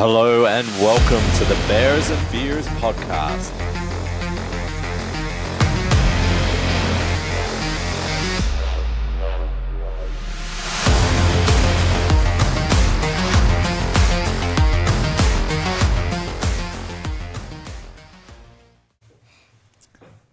Hello and welcome to the Bears and Beers podcast.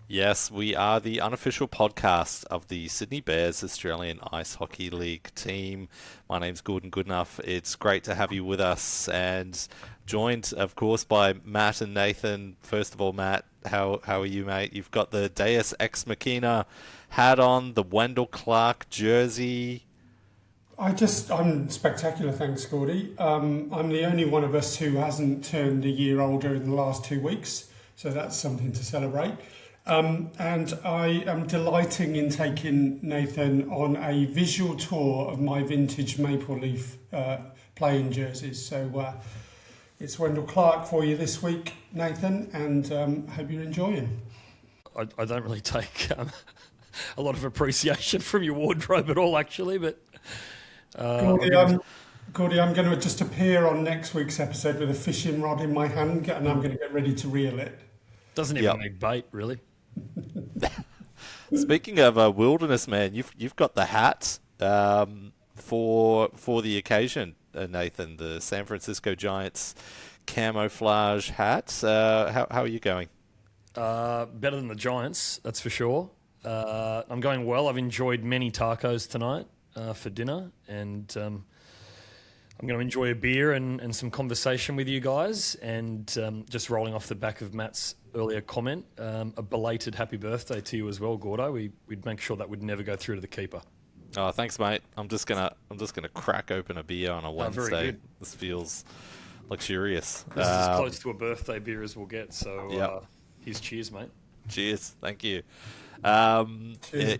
Yes, we are the unofficial podcast of the Sydney Bears Australian Ice Hockey League team. My name's Gordon Goodenough. It's great to have you with us and joined, of course, by Matt and Nathan. First of all, Matt, how are you, mate? You've got the Deus Ex Machina hat on, the Wendell Clark jersey. I'm spectacular, thanks, Gordy. I'm the only one of us who hasn't turned a year older in the last 2 weeks, so that's something to celebrate. And I am delighting in taking Nathan on a visual tour of my vintage Maple Leaf playing jerseys. So it's Wendell Clark for you this week, Nathan, and hope you're enjoying. I don't really take a lot of appreciation from your wardrobe at all, actually, but... Gordy, I'm going to just appear on next week's episode with a fishing rod in my hand, and I'm going to get ready to reel it. Doesn't even need bait, really. Speaking of wilderness, man, you've got the hat for the occasion, Nathan. The San Francisco Giants camouflage hat. How are you going? Better than the Giants, that's for sure. I'm going well. I've enjoyed many tacos tonight for dinner, and I'm going to enjoy a beer and some conversation with you guys, and just rolling off the back of Matt's earlier comment, a belated happy birthday to you as well, Gordo. We'd make sure that would never go through to the keeper. Oh, thanks, mate. I'm just gonna crack open a beer on a Wednesday. Very good. This feels luxurious. This is as close to a birthday beer as we'll get. So here's cheers, mate. Cheers, thank you. Cheers,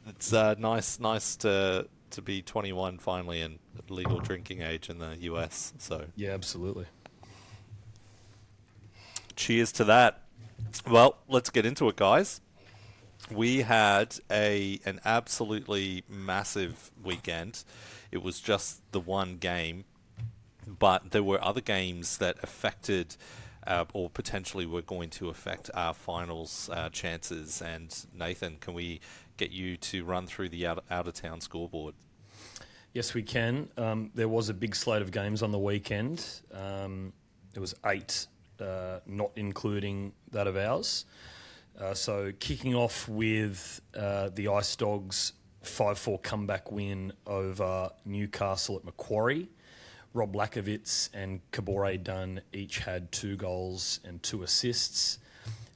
It's nice to be 21 finally and legal drinking age in the US. So yeah, absolutely. Cheers to that. Well, let's get into it, guys. We had an absolutely massive weekend. It was just the one game, but there were other games that affected or potentially were going to affect our finals chances. And Nathan, can we get you to run through the out-of-town scoreboard? Yes, we can. There was a big slate of games on the weekend. There was 8, not including that of ours. So kicking off with the Ice Dogs' 5-4 comeback win over Newcastle at Macquarie. Rob Lakovitz and Kabore Dunn each had 2 goals and 2 assists.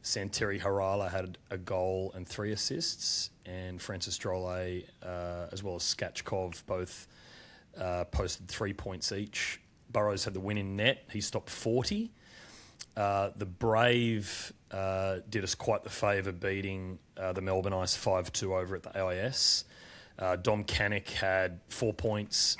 Santeri Harala had a goal and 3 assists, and Francis Drolet, as well as Skachkov, both posted 3 points each. Burrows had the win in net. He stopped 40. The Brave did us quite the favour, beating the Melbourne Ice 5-2 over at the AIS. Dom Canick had 4 points.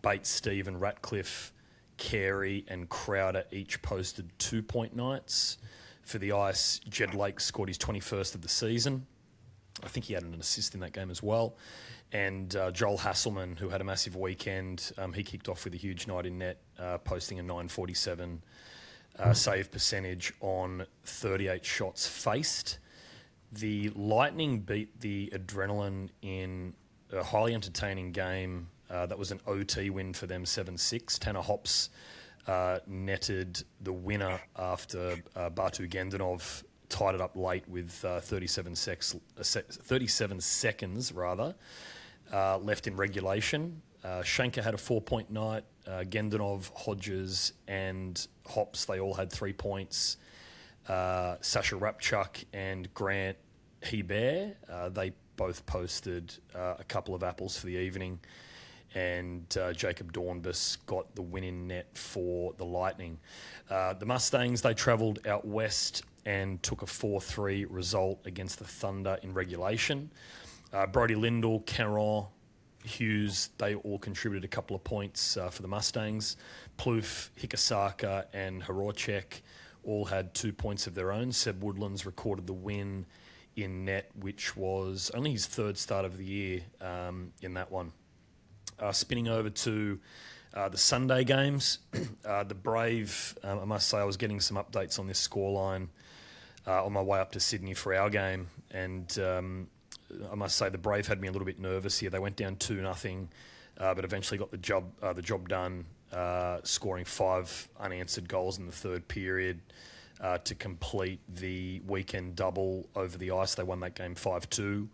Bates, Stephen, Ratcliffe, Carey and Crowder each posted 2-point nights. For the Ice, Jed Lake scored his 21st of the season. I think he had an assist in that game as well. And Joel Hasselman, who had a massive weekend, he kicked off with a huge night in net, posting a 947 save percentage on 38 shots faced. The Lightning beat the Adrenaline in a highly entertaining game. That was an OT win for them, 7-6. Tanner Hops netted the winner after Batu Gendanov tied it up late with 37 seconds left in regulation. Schenker had a 4-point night. Gendanov, Hodges and Hops, they all had 3 points. Sasha Rapchuk and Grant Hebert, they both posted a couple of apples for the evening. And Jacob Dornbus got the win in net for the Lightning. The Mustangs, they travelled out west and took a 4-3 result against the Thunder in regulation. Brody Lindell, Caron, Hughes, they all contributed a couple of points for the Mustangs. Plouffe, Hikasaka and Horacek all had 2 points of their own. Seb Woodlands recorded the win in net, which was only his 3rd start of the year in that one. Spinning over to The Sunday games, the Brave, I must say I was getting some updates on this scoreline on my way up to Sydney for our game, and I must say the Brave had me a little bit nervous here. They went down 2-0, but eventually got the job done, scoring 5 unanswered goals in the third period to complete the weekend double over the ice. They won that game 5-2.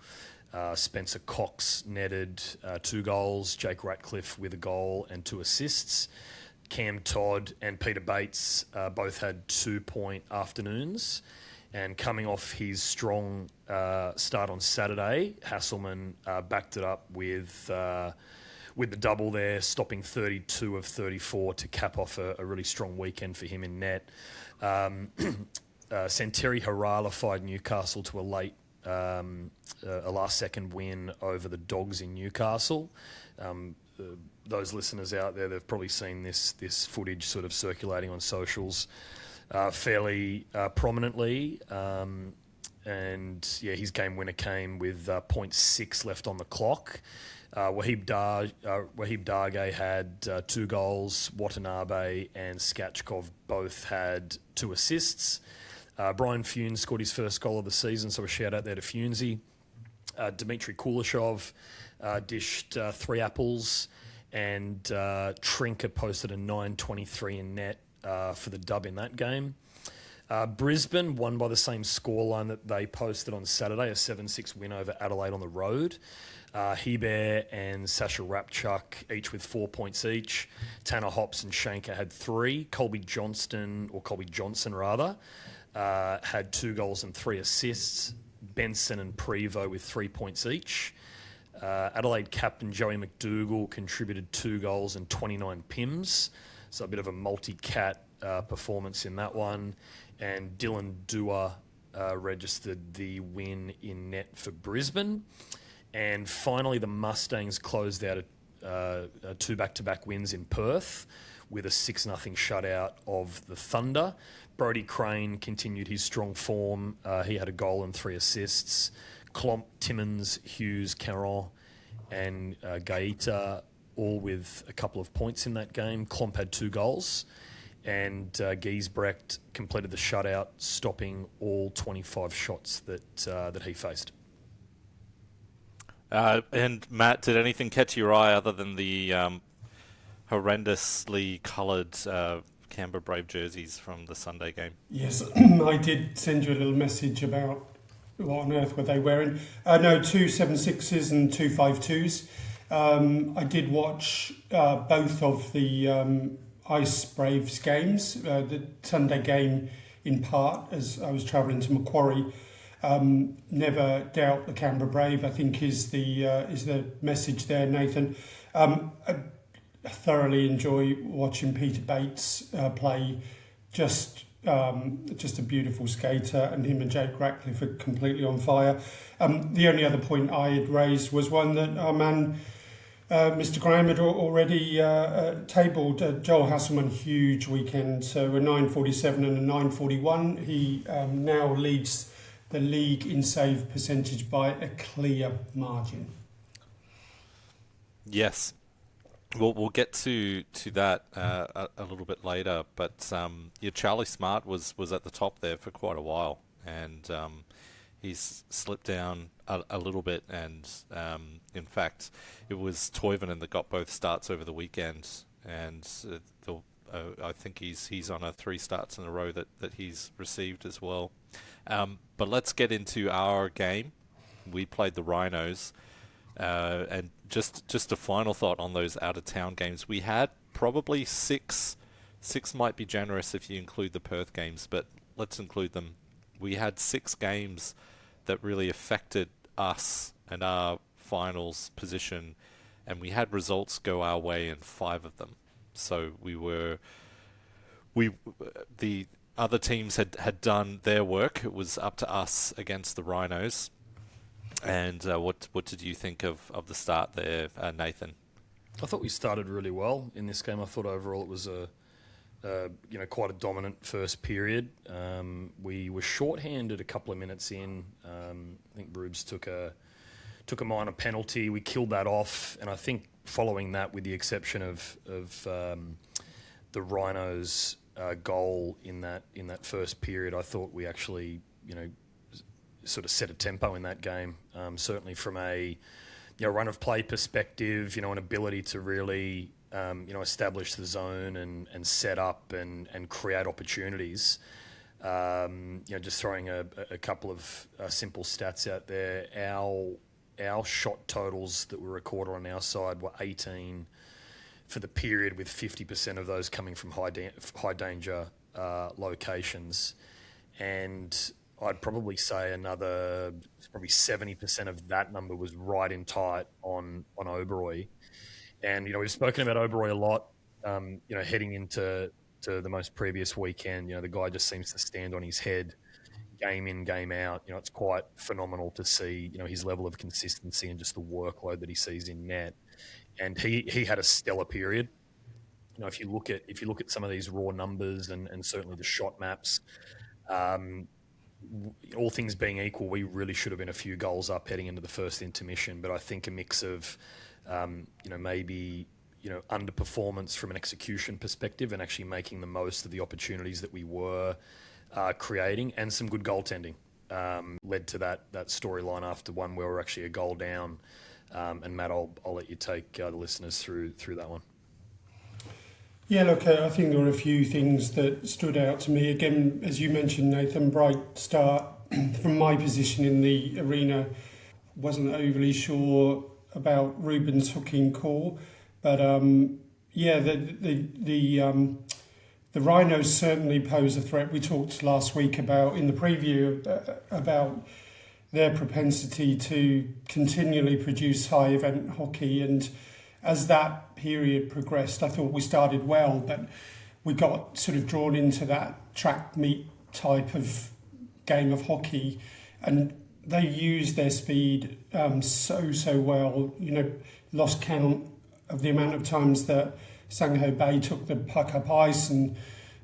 Spencer Cox netted 2 goals, Jake Ratcliffe with a goal and 2 assists. Cam Todd and Peter Bates both had 2-point afternoons. And coming off his strong start on Saturday, Hasselman backed it up with the double there, stopping 32 of 34 to cap off a really strong weekend for him in net. Santeri Harala fired Newcastle to a last-second win over the Dogs in Newcastle. Those listeners out there, they've probably seen this footage sort of circulating on socials fairly prominently. And yeah, his game winner came with 0.6 left on the clock. Wahib Dargay had 2 goals. Watanabe and Skachkov both had 2 assists. Brian Funes scored his first goal of the season, so a shout out there to Funesy. Dmitry Kuleshov dished 3 apples, and Trinker posted a 9.23 in net for the dub in that game. Brisbane won by the same scoreline that they posted on Saturday, a 7-6 win over Adelaide on the road. Hebert and Sasha Rapchuk each with 4 points each. Tanner Hops and Shanker had 3. Colby Johnson had 2 goals and 3 assists. Benson and Prevo with 3 points each. Adelaide captain Joey McDougall contributed 2 goals and 29 pims. So a bit of a multi-cat performance in that one. And Dylan Dua registered the win in net for Brisbane. And finally, the Mustangs closed out 2 back-to-back wins in Perth with a 6-0 shutout of the Thunder. Brodie Crane continued his strong form. He had a goal and 3 assists. Klomp, Timmins, Hughes, Caron and Gaeta all with a couple of points in that game. Klomp had 2 goals. And Giesbrecht completed the shutout, stopping all 25 shots that he faced. And Matt, did anything catch your eye other than the horrendously coloured Canberra Brave jerseys from the Sunday game? Yes, I did send you a little message about what on earth were they wearing. No, 2 7.6s and 2 5.2s. I did watch both of the Ice Braves games, the Sunday game in part, as I was travelling to Macquarie. Never doubt the Canberra Brave, I think is the message there, Nathan. I thoroughly enjoy watching Peter Bates play. Just a beautiful skater, and him and Jake Ratcliffe are completely on fire. The only other point I had raised was one that our man Mr. Graham had already tabled. Joel Hasselman, huge weekend, so a 9.47 and a 9.41. He now leads the league in save percentage by a clear margin. Yes. We'll get to that a little bit later, but Charlie Smart was at the top there for quite a while, and he's slipped down a little bit, and in fact it was Toivonen that got both starts over the weekend, and I think he's on a 3 starts in a row that he's received as well. But let's get into our game. We played the Rhinos, and just a final thought on those out-of-town games. We had probably 6 might be generous if you include the Perth games, but let's include them. We had 6 games that really affected us and our finals position, and we had results go our way in 5 of them. So the other teams had done their work. It was up to us against the Rhinos. And what did you think of the start there, Nathan? I thought we started really well in this game. I thought overall it was quite a dominant first period. We were shorthanded a couple of minutes in. I think Rubes took a minor penalty. We killed that off, and I think following that, with the exception of the Rhinos goal in that first period, I thought we actually, sort of set a tempo in that game. Certainly from a run of play perspective, an ability to really establish the zone and set up and create opportunities. Just throwing a couple of simple stats out there. Our shot totals that were recorded on our side were 18 for the period, with 50% of those coming from high danger locations, and I'd probably say probably 70% of that number was right in tight on Oberoi. And we've spoken about Oberoi a lot. Heading into the most previous weekend, the guy just seems to stand on his head, game in, game out. It's quite phenomenal to see his level of consistency and just the workload that he sees in net. And he had a stellar period. If you look at some of these raw numbers and certainly the shot maps, all things being equal, we really should have been a few goals up heading into the first intermission. But I think a mix of maybe underperformance from an execution perspective and actually making the most of the opportunities that we were creating, and some good goaltending led to that storyline after one where we're actually a goal down. And Matt, I'll let you take the listeners through that one. Yeah, look, I think there were a few things that stood out to me. Again, as you mentioned, Nathan, bright start. From my position in the arena, wasn't overly sure about Ruben's hooking call, but the Rhinos certainly pose a threat. We talked last week in the preview about their propensity to continually produce high event hockey, and as that period progressed, I thought we started well, but we got sort of drawn into that track meet type of game of hockey, and they used their speed so well. Lost count of the amount of times that Sangho Bay took the puck up ice and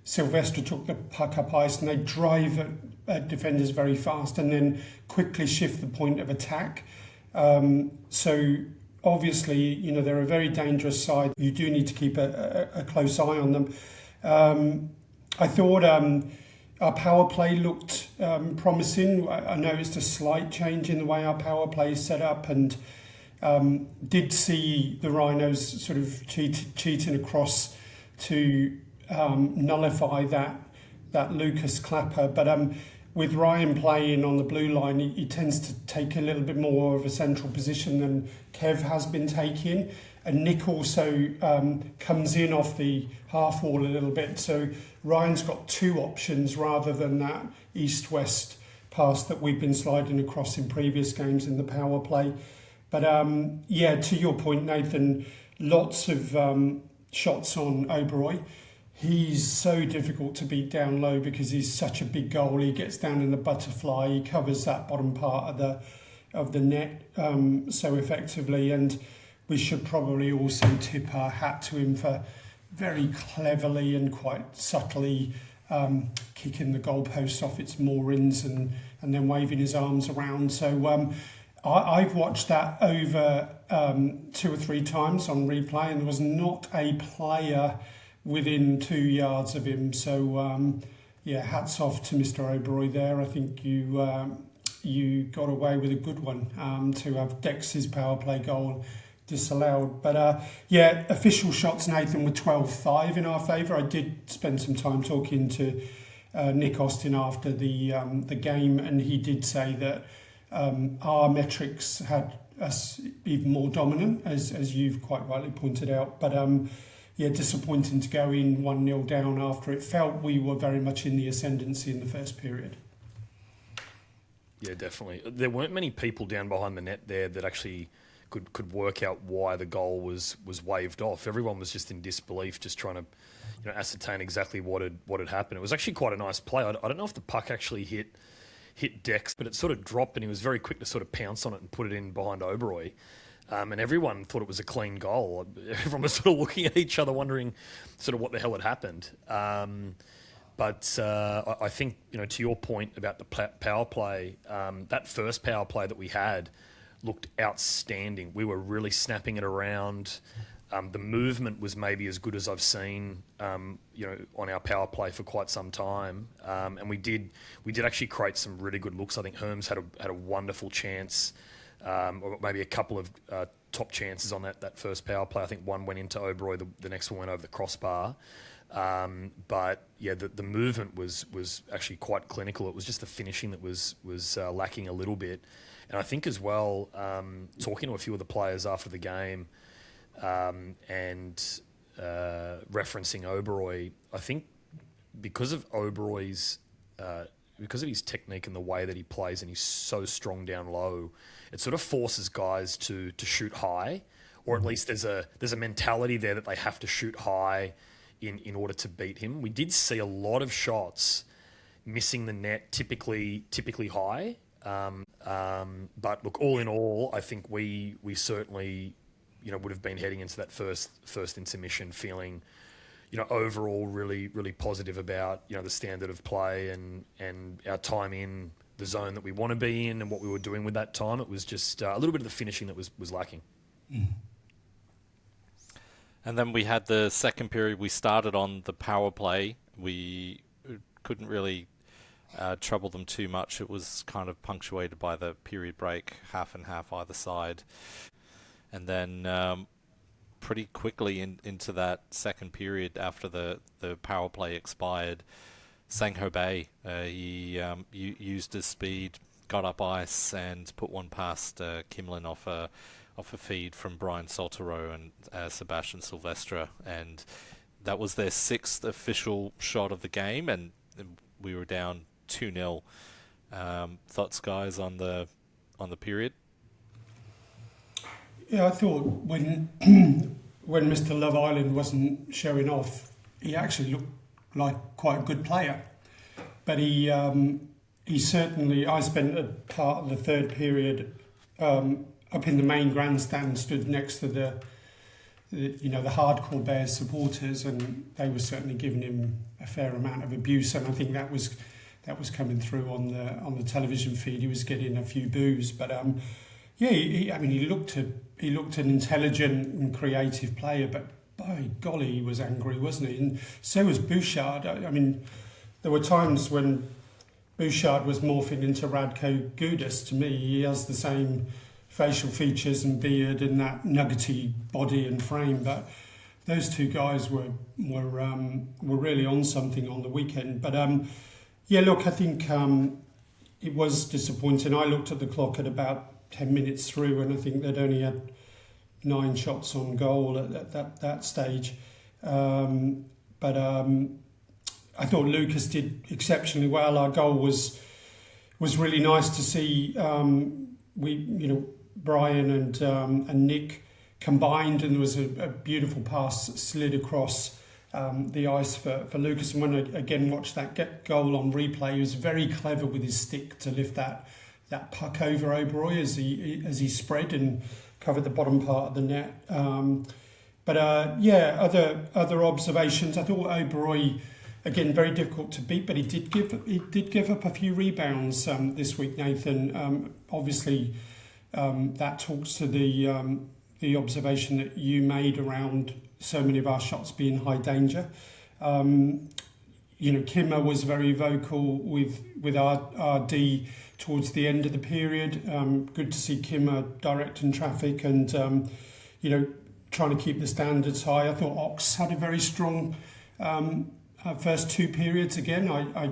Sylvester took the puck up ice, and they drive at defenders very fast and then quickly shift the point of attack. So obviously, they're a very dangerous side. You do need to keep a close eye on them. I thought our power play looked promising. I noticed a slight change in the way our power play is set up, and did see the Rhinos sort of cheating across to nullify that Lucas Clapper. But with Ryan playing on the blue line, he tends to take a little bit more of a central position than Kev has been taking. And Nick also comes in off the half wall a little bit. So Ryan's got two options rather than that east-west pass that we've been sliding across in previous games in the power play. But to your point, Nathan, lots of shots on Oberoi. He's so difficult to beat down low because he's such a big goal. He gets down in the butterfly. He covers that bottom part of the net so effectively, and we should probably also tip our hat to him for very cleverly and quite subtly kicking the goalpost off its moorings and then waving his arms around. So I've watched that over 2 or 3 times on replay, and there was not a player within 2 yards of him. So hats off to Mr. Oberoi there. I think you got away with a good one to have Dex's power play goal disallowed. But official shots, Nathan, were 12-5 in our favour. I did spend some time talking to Nick Austin after the game, and he did say that our metrics had us even more dominant, as you've quite rightly pointed out. But disappointing to go in 1-0 down after it felt we were very much in the ascendancy in the first period. Yeah, definitely. There weren't many people down behind the net there that actually could work out why the goal was waved off. Everyone was just in disbelief, just trying to ascertain exactly what had happened. It was actually quite a nice play. I don't know if the puck actually hit Dex, but it sort of dropped, and he was very quick to sort of pounce on it and put it in behind Oberoi. And everyone thought it was a clean goal. Everyone was sort of looking at each other, wondering sort of what the hell had happened. But I think, to your point about the power play, that first power play that we had looked outstanding. We were really snapping it around. The movement was maybe as good as I've seen, on our power play for quite some time. And we did actually create some really good looks. I think Herms had a wonderful chance, or maybe a couple of top chances on that first power play. I think one went into Oberoi, the next one went over the crossbar. But yeah, the movement was actually quite clinical. It was just the finishing that was lacking a little bit. And I think as well, talking to a few of the players after the game, and referencing Oberoi, I think because of Oberoi's because of his technique and the way that he plays, and he's so strong down low, it sort of forces guys to shoot high, or at least there's a mentality there that they have to shoot high in order to beat him. We did see a lot of shots missing the net, typically high. But look, all in all, I think we certainly would have been heading into that first intermission feeling, overall really, really positive about, the standard of play and our time in the zone that we want to be in and what we were doing with that time. It was just a little bit of the finishing that was lacking. Mm. And then we had the second period. We started on the power play. We couldn't really trouble them too much. It was kind of punctuated by the period break, half and half either side. And then pretty quickly into that second period, after the power play expired, Sang-Ho Bay, he used his speed, got up ice and put one past Kimlin off a feed from Brian Saltero and Sebastian Silvestre. And that was their sixth official shot of the game, and we were down 2-0. Thoughts, guys, on the period? Yeah, I thought when Mr. Love Island wasn't showing off, he actually looked like quite a good player. But he certainly, I spent a part of the third period up in the main grandstand, stood next to the hardcore Bears supporters, and they were certainly giving him a fair amount of abuse, and I think that was coming through on the television feed. He was getting a few boos, but he looked an intelligent and creative player, but by golly, he was angry, wasn't he? And so was Bouchard. I mean, there were times when Bouchard was morphing into Radko Gudas. To me, he has the same facial features and beard and that nuggety body and frame, but those two guys were really on something on the weekend. But I think it was disappointing. I looked at the clock at about 10 minutes through, and I think they'd only had 9 shots on goal at that stage. But I thought Lucas did exceptionally well. Our goal was really nice to see. Brian and Nick combined, and there was a beautiful pass that slid across the ice for Lucas. And when I again watched that goal on replay, he was very clever with his stick to lift that puck over Oberoi as he spread and covered the bottom part of the net. Other observations. I thought Oberoi, again, very difficult to beat, but he did give up a few rebounds this week, Nathan. Obviously, that talks to the observation that you made around so many of our shots being high danger. Kimmer was very vocal with our D towards the end of the period. Good to see Kimmer directing traffic and trying to keep the standards high. I thought Ox had a very strong first 2 periods. Again, I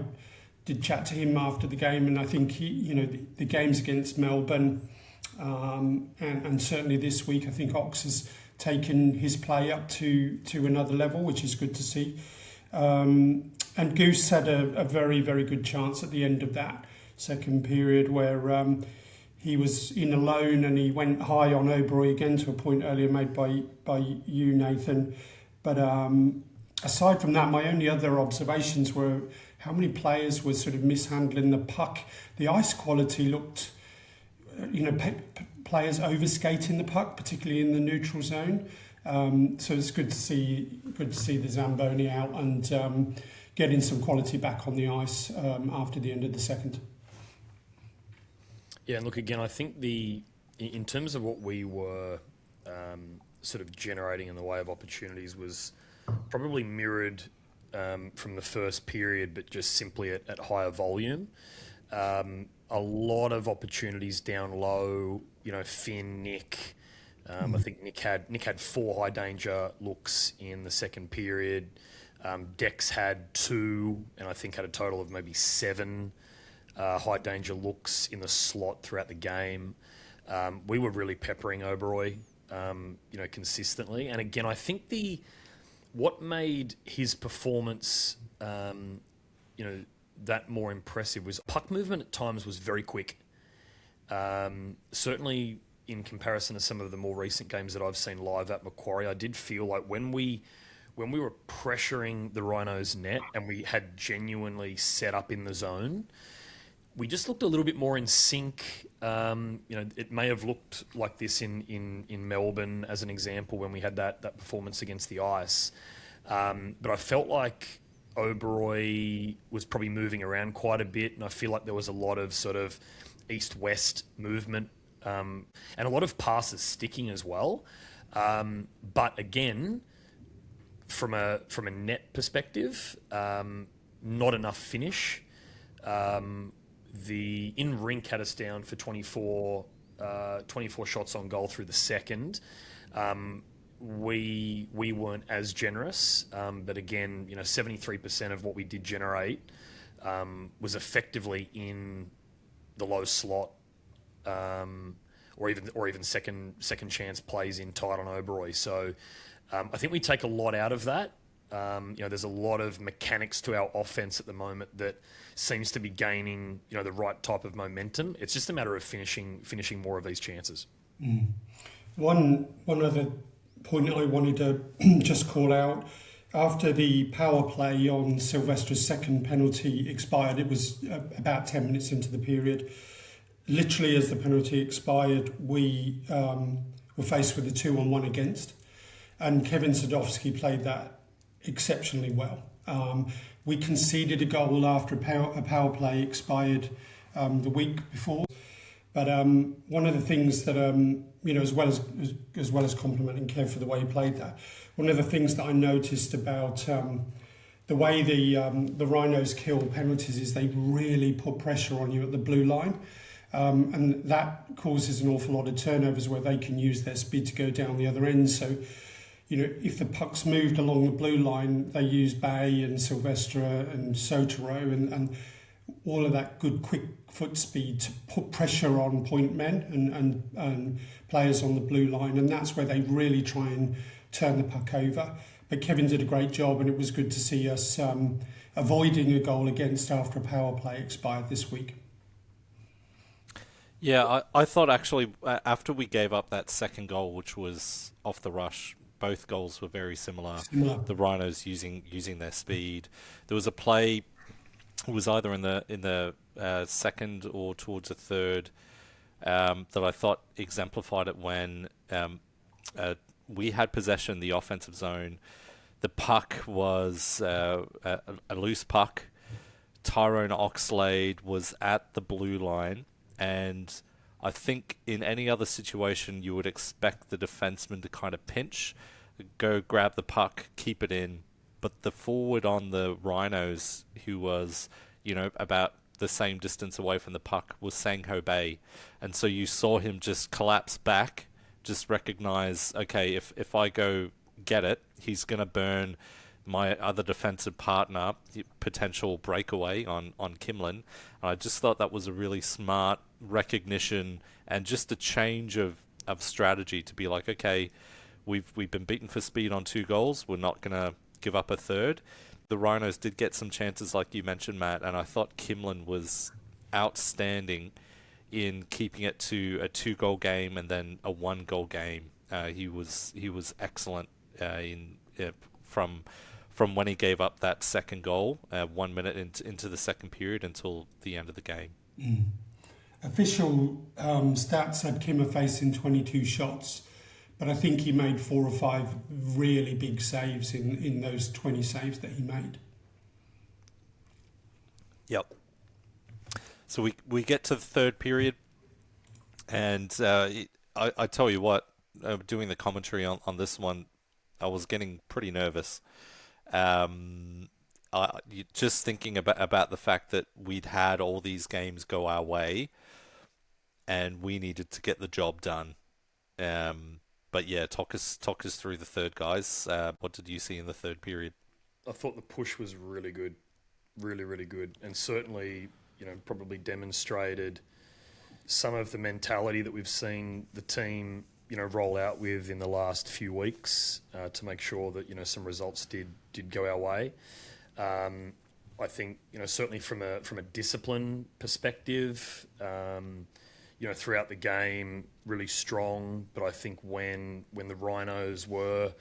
did chat to him after the game, and I think the games against Melbourne and certainly this week, I think Ox has taken his play up to another level, which is good to see. And Goose had a very, very good chance at the end of that second period where he was in alone and he went high on Oberoi again, to a point earlier made by you, Nathan. But aside from that, my only other observations were how many players were sort of mishandling the puck. The ice quality looked, players overskating the puck, particularly in the neutral zone. So it's good to see the Zamboni out and getting some quality back on the ice after the end of the second. Yeah, and look, again, I think in terms of what we were sort of generating in the way of opportunities was probably mirrored from the first period, but just simply at higher volume. A lot of opportunities down low, Finn, Nick. I think Nick had 4 high danger looks in the second period. Dex had 2, and I think had a total of maybe 7 high danger looks in the slot throughout the game. We were really peppering Oberoi, consistently. And again, I think what made his performance, that more impressive was puck movement at times was very quick. Certainly in comparison to some of the more recent games that I've seen live at Macquarie, I did feel like when we were pressuring the Rhinos' net and we had genuinely set up in the zone, we just looked a little bit more in sync. It may have looked like this in Melbourne, as an example, when we had that performance against the Ice. But I felt like Oberoi was probably moving around quite a bit, and I feel like there was a lot of sort of east-west movement, and a lot of passes sticking as well. But again, from a net perspective, not enough finish. The in-rink had us down for 24 shots on goal through the second. We weren't as generous, but again, 73% of what we did generate was effectively in the low slot, or even second chance plays in tight on Oberoi. So I think we take a lot out of that. There's a lot of mechanics to our offense at the moment that seems to be gaining, the right type of momentum. It's just a matter of finishing more of these chances. One other point I wanted to just call out, after the power play on Sylvester's second penalty expired, it was about 10 minutes into the period. Literally as the penalty expired, we were faced with a 2-on-1 against, and Kevin Sadowski played that exceptionally well. We conceded a goal after a power play expired the week before. But one of the things that, as well as complimenting Kev for the way he played that, one of the things that I noticed about the way the Rhinos kill penalties is they really put pressure on you at the blue line. And that causes an awful lot of turnovers where they can use their speed to go down the other end. So, if the puck's moved along the blue line, they use Bay and Sylvester and Sotero and all of that good quick foot speed to put pressure on point men and players on the blue line, and that's where they really try and turn the puck over. But Kevin did a great job, and it was good to see us avoiding a goal against after a power play expired this week. Yeah, I thought actually after we gave up that second goal, which was off the rush, both goals were very similar. The Rhinos using their speed. There was a play. It was either in the second or towards the third that I thought exemplified it when we had possession, the offensive zone. The puck was a loose puck. Tyrone Oxlade was at the blue line, and I think in any other situation you would expect the defenseman to kind of pinch, go grab the puck, keep it in. But the forward on the Rhinos, who was, about the same distance away from the puck, was Sangho Bay. And so you saw him just collapse back, just recognize, okay, if I go get it, he's going to burn my other defensive partner, potential breakaway on Kimlin. And I just thought that was a really smart recognition and just a change of strategy to be like, okay, we've been beaten for speed on 2 goals. We're not going to give up a third. The Rhinos did get some chances, like you mentioned, Matt, and I thought Kimlin was outstanding in keeping it to a 2-goal game and then a 1-goal game. He was excellent from when he gave up that second goal, 1 minute into the second period until the end of the game. Official stats had Kimmer facing 22 shots, but I think he made 4 or 5 really big saves in those 20 saves that he made. Yep. So we get to the third period, And I tell you what, doing the commentary on this one, I was getting pretty nervous. Just thinking about the fact that we'd had all these games go our way, and we needed to get the job done. But yeah, talk us through the third, guys. What did you see in the third period? I thought the push was really good, really, really good, and certainly, probably demonstrated some of the mentality that we've seen the team, roll out with in the last few weeks to make sure that some results did go our way. I think certainly from a discipline perspective, throughout the game really strong. But I think when the Rhinos were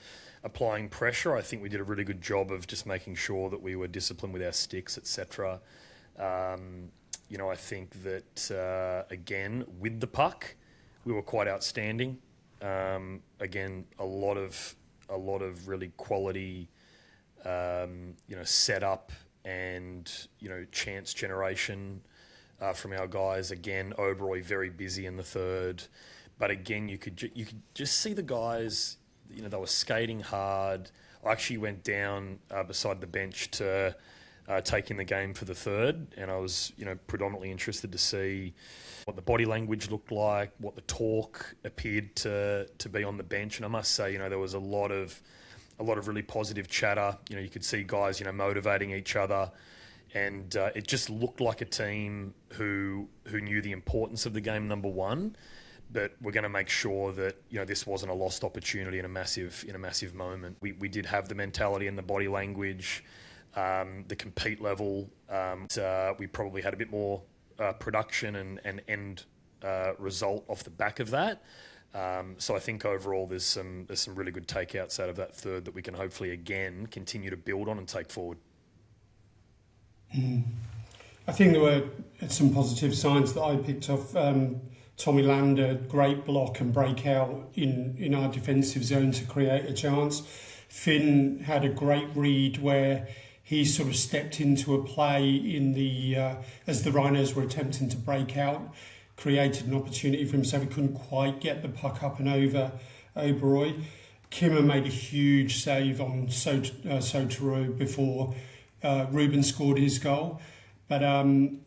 applying pressure, I think we did a really good job of just making sure that we were disciplined with our sticks, etc. I think that again with the puck, we were quite outstanding. Again, a lot of really quality, setup and chance generation from our guys. Again, Oberoi very busy in the third, but again you could just see the guys. They were skating hard. I actually went down beside the bench to take in the game for the third, and I was predominantly interested to see what the body language looked like, what the talk appeared to be on the bench. And I must say, there was a lot of really positive chatter. You could see guys motivating each other, and it just looked like a team who knew the importance of the game, number one, but we're going to make sure that this wasn't a lost opportunity in a massive moment. We did have the mentality and the body language, the compete level. We probably had a bit more production and end result off the back of that. So I think overall there's some really good takeouts out of that third that we can hopefully again continue to build on and take forward. I think there were some positive signs that I picked off. Tommy Lander, great block and breakout in our defensive zone to create a chance. Finn had a great read where he sort of stepped into a play in the as the Rhinos were attempting to break out, created an opportunity for him, so he couldn't quite get the puck up and over Oberoi. Kimmer made a huge save on Sotero before Ruben scored his goal. But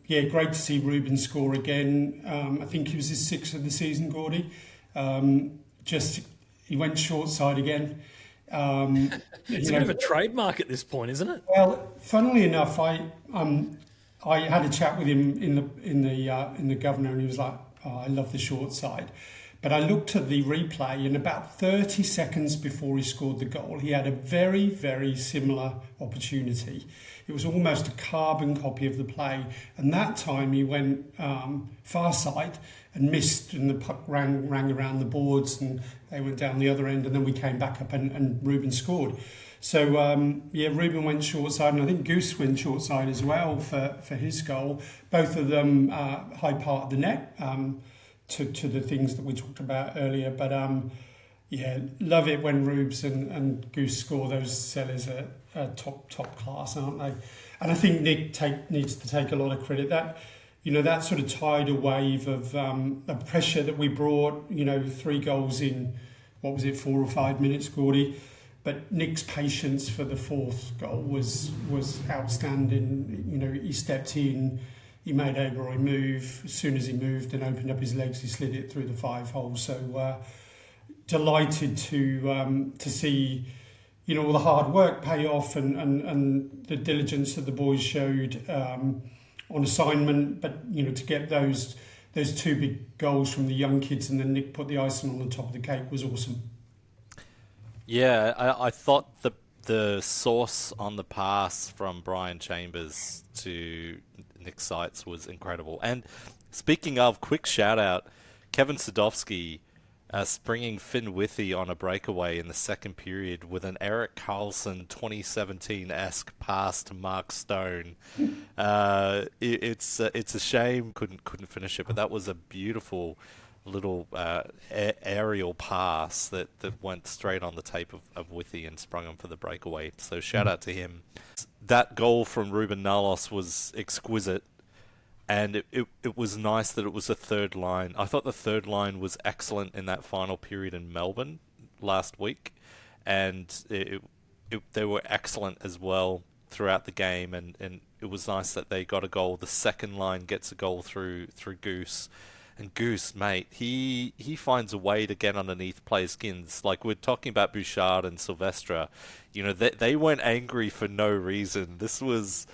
great to see Ruben score again. I think he was his sixth of the season, Gordy. He went short side again. It's a bit of a trademark at this point, isn't it? Well, funnily enough, I had a chat with him in the Governor, and he was like, "Oh, I love the short side." But I looked at the replay, and about 30 seconds before he scored the goal, he had a very, very similar opportunity. It was almost a carbon copy of the play, and that time he went far side and missed, and the puck rang around the boards, and they went down the other end, and then we came back up, and Ruben scored. So Ruben went short side, and I think Goose went short side as well for his goal. Both of them high part of the net. To the things that we talked about earlier, but love it when Rubes and Goose score. Those sellers are top class, aren't they? And I think Nick needs to take a lot of credit. That sort of tidal wave of pressure that we brought. 3 goals in 4 or 5 minutes, Gordy. But Nick's patience for the fourth goal was outstanding. He stepped in. He made Oberoi move. As soon as he moved and opened up his legs, he slid it through the 5 hole. So delighted to see, all the hard work pay off and the diligence that the boys showed on assignment. But to get those 2 big goals from the young kids, and then Nick put the icing on the top of the cake, was awesome. Yeah, I thought the source on the pass from Brian Chambers to Nick Seitz was incredible. And speaking of, quick shout out, Kevin Sadowski springing Finn Withy on a breakaway in the second period with an Eric Carlson 2017-esque pass to Mark Stone. It's a shame couldn't finish it, but that was a beautiful little aerial pass that went straight on the tape of Withy and sprung him for the breakaway. So shout out to him. That goal from Ruben Nalos was exquisite. and it was nice that it was a third line. I thought the third line was excellent in that final period in Melbourne last week, and they were excellent as well throughout the game, and it was nice that they got a goal. The second line gets a goal through Goose. And Goose, mate, he finds a way to get underneath players' skins. Like, we're talking about Bouchard and Silvestre. You know, they weren't angry for no reason. This was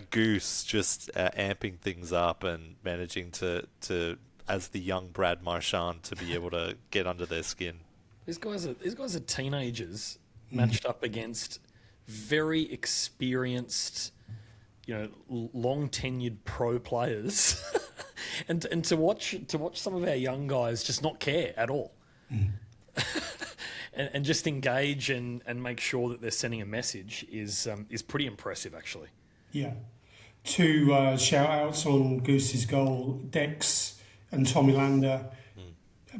Goose just amping things up and managing to, as the young Brad Marchand, to be able to get under their skin. These guys are teenagers matched up against very experienced, long tenured pro players. And to watch some of our young guys just not care at all, and just engage and make sure that they're sending a message is pretty impressive, actually. Yeah. Two shout outs on Goose's goal. Dex and Tommy Lander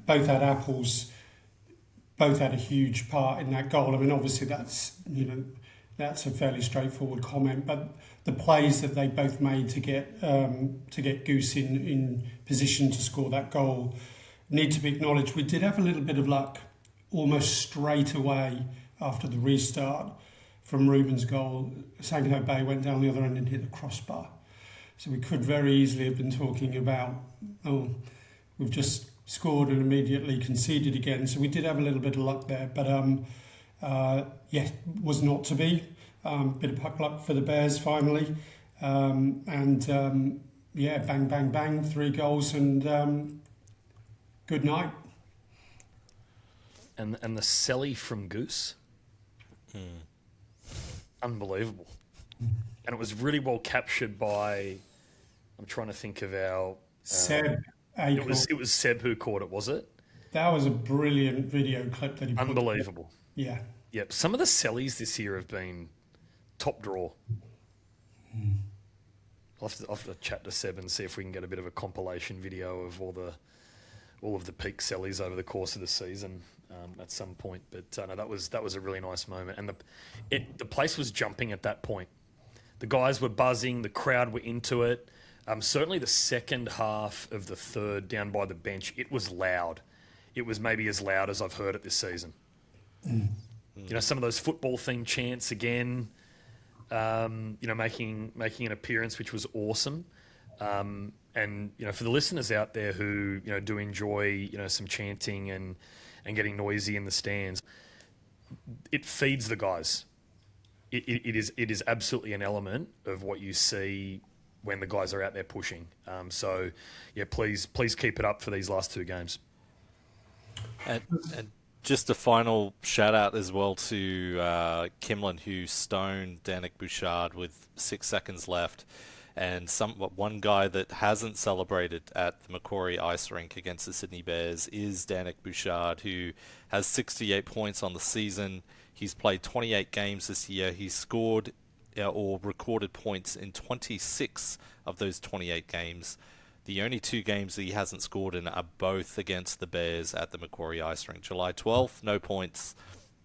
both had apples, both had a huge part in that goal. I mean, obviously that's a fairly straightforward comment, but the plays that they both made to get Goose in position to score that goal need to be acknowledged. We did have a little bit of luck almost straight away after the restart from Ruben's goal. Sanko Bay went down the other end and hit the crossbar. So we could very easily have been talking about, we've just scored and immediately conceded again. So we did have a little bit of luck there, but was not to be. Bit of puck luck for the Bears finally, bang, bang, bang, 3 goals and good night. And the celly from Goose, unbelievable, and it was really well captured by. I'm trying to think of our Seb. It was Seb who caught it, was it? That was a brilliant video clip that he put. Unbelievable. Yeah. Yep. Some of the cellies this year have been top draw. I'll have to chat to Seb and see if we can get a bit of a compilation video of all of the peak sellies over the course of the season at some point. But no, that was a really nice moment, and the place was jumping at that point. The guys were buzzing, the crowd were into it. Certainly the second half of the third, down by the bench, it was loud. It was maybe as loud as I've heard it this season. Some of those football-themed chants again. Making an appearance, which was awesome. And for the listeners out there who do enjoy some chanting and getting noisy in the stands, it feeds the guys. It is absolutely an element of what you see when the guys are out there pushing. Please keep it up for these last 2 games. And just a final shout out as well to Kimlin, who stoned Danik Bouchard with 6 seconds left. And one guy that hasn't celebrated at the Macquarie Ice Rink against the Sydney Bears is Danik Bouchard, who has 68 points on the season. He's played 28 games this year. He's scored or recorded points in 26 of those 28 games. The only 2 games that he hasn't scored in are both against the Bears at the Macquarie Ice Rink. July 12th, no points.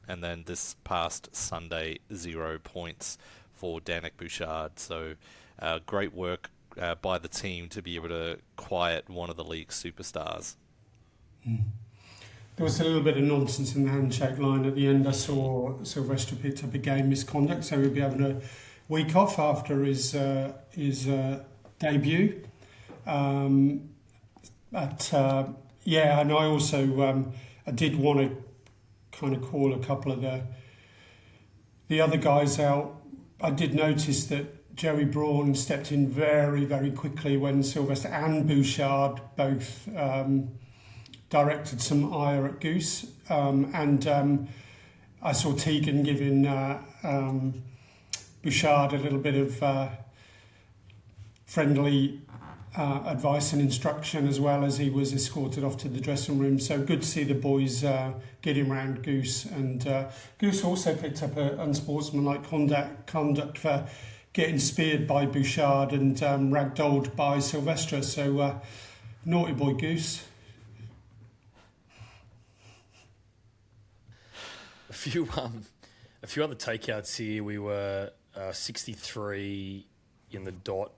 And then this past Sunday, 0 points for Danik Bouchard. So great work by the team to be able to quiet one of the league's superstars. There was a little bit of nonsense in the handshake line at the end. I saw Silvestre picked up a game misconduct, so he'll be having a week off after his debut. And I also I did want to kind of call a couple of the other guys out. I did notice that Joey Braun stepped in very, very quickly when Silvestre and Bouchard both directed some ire at Goose. I saw Tegan giving Bouchard a little bit of friendly advice and instruction as well as he was escorted off to the dressing room. So good to see the boys getting around Goose. And Goose also picked up an unsportsmanlike conduct for getting speared by Bouchard and ragdolled by Silvestre. So naughty boy Goose. A few other takeouts here. We were 63 in the dot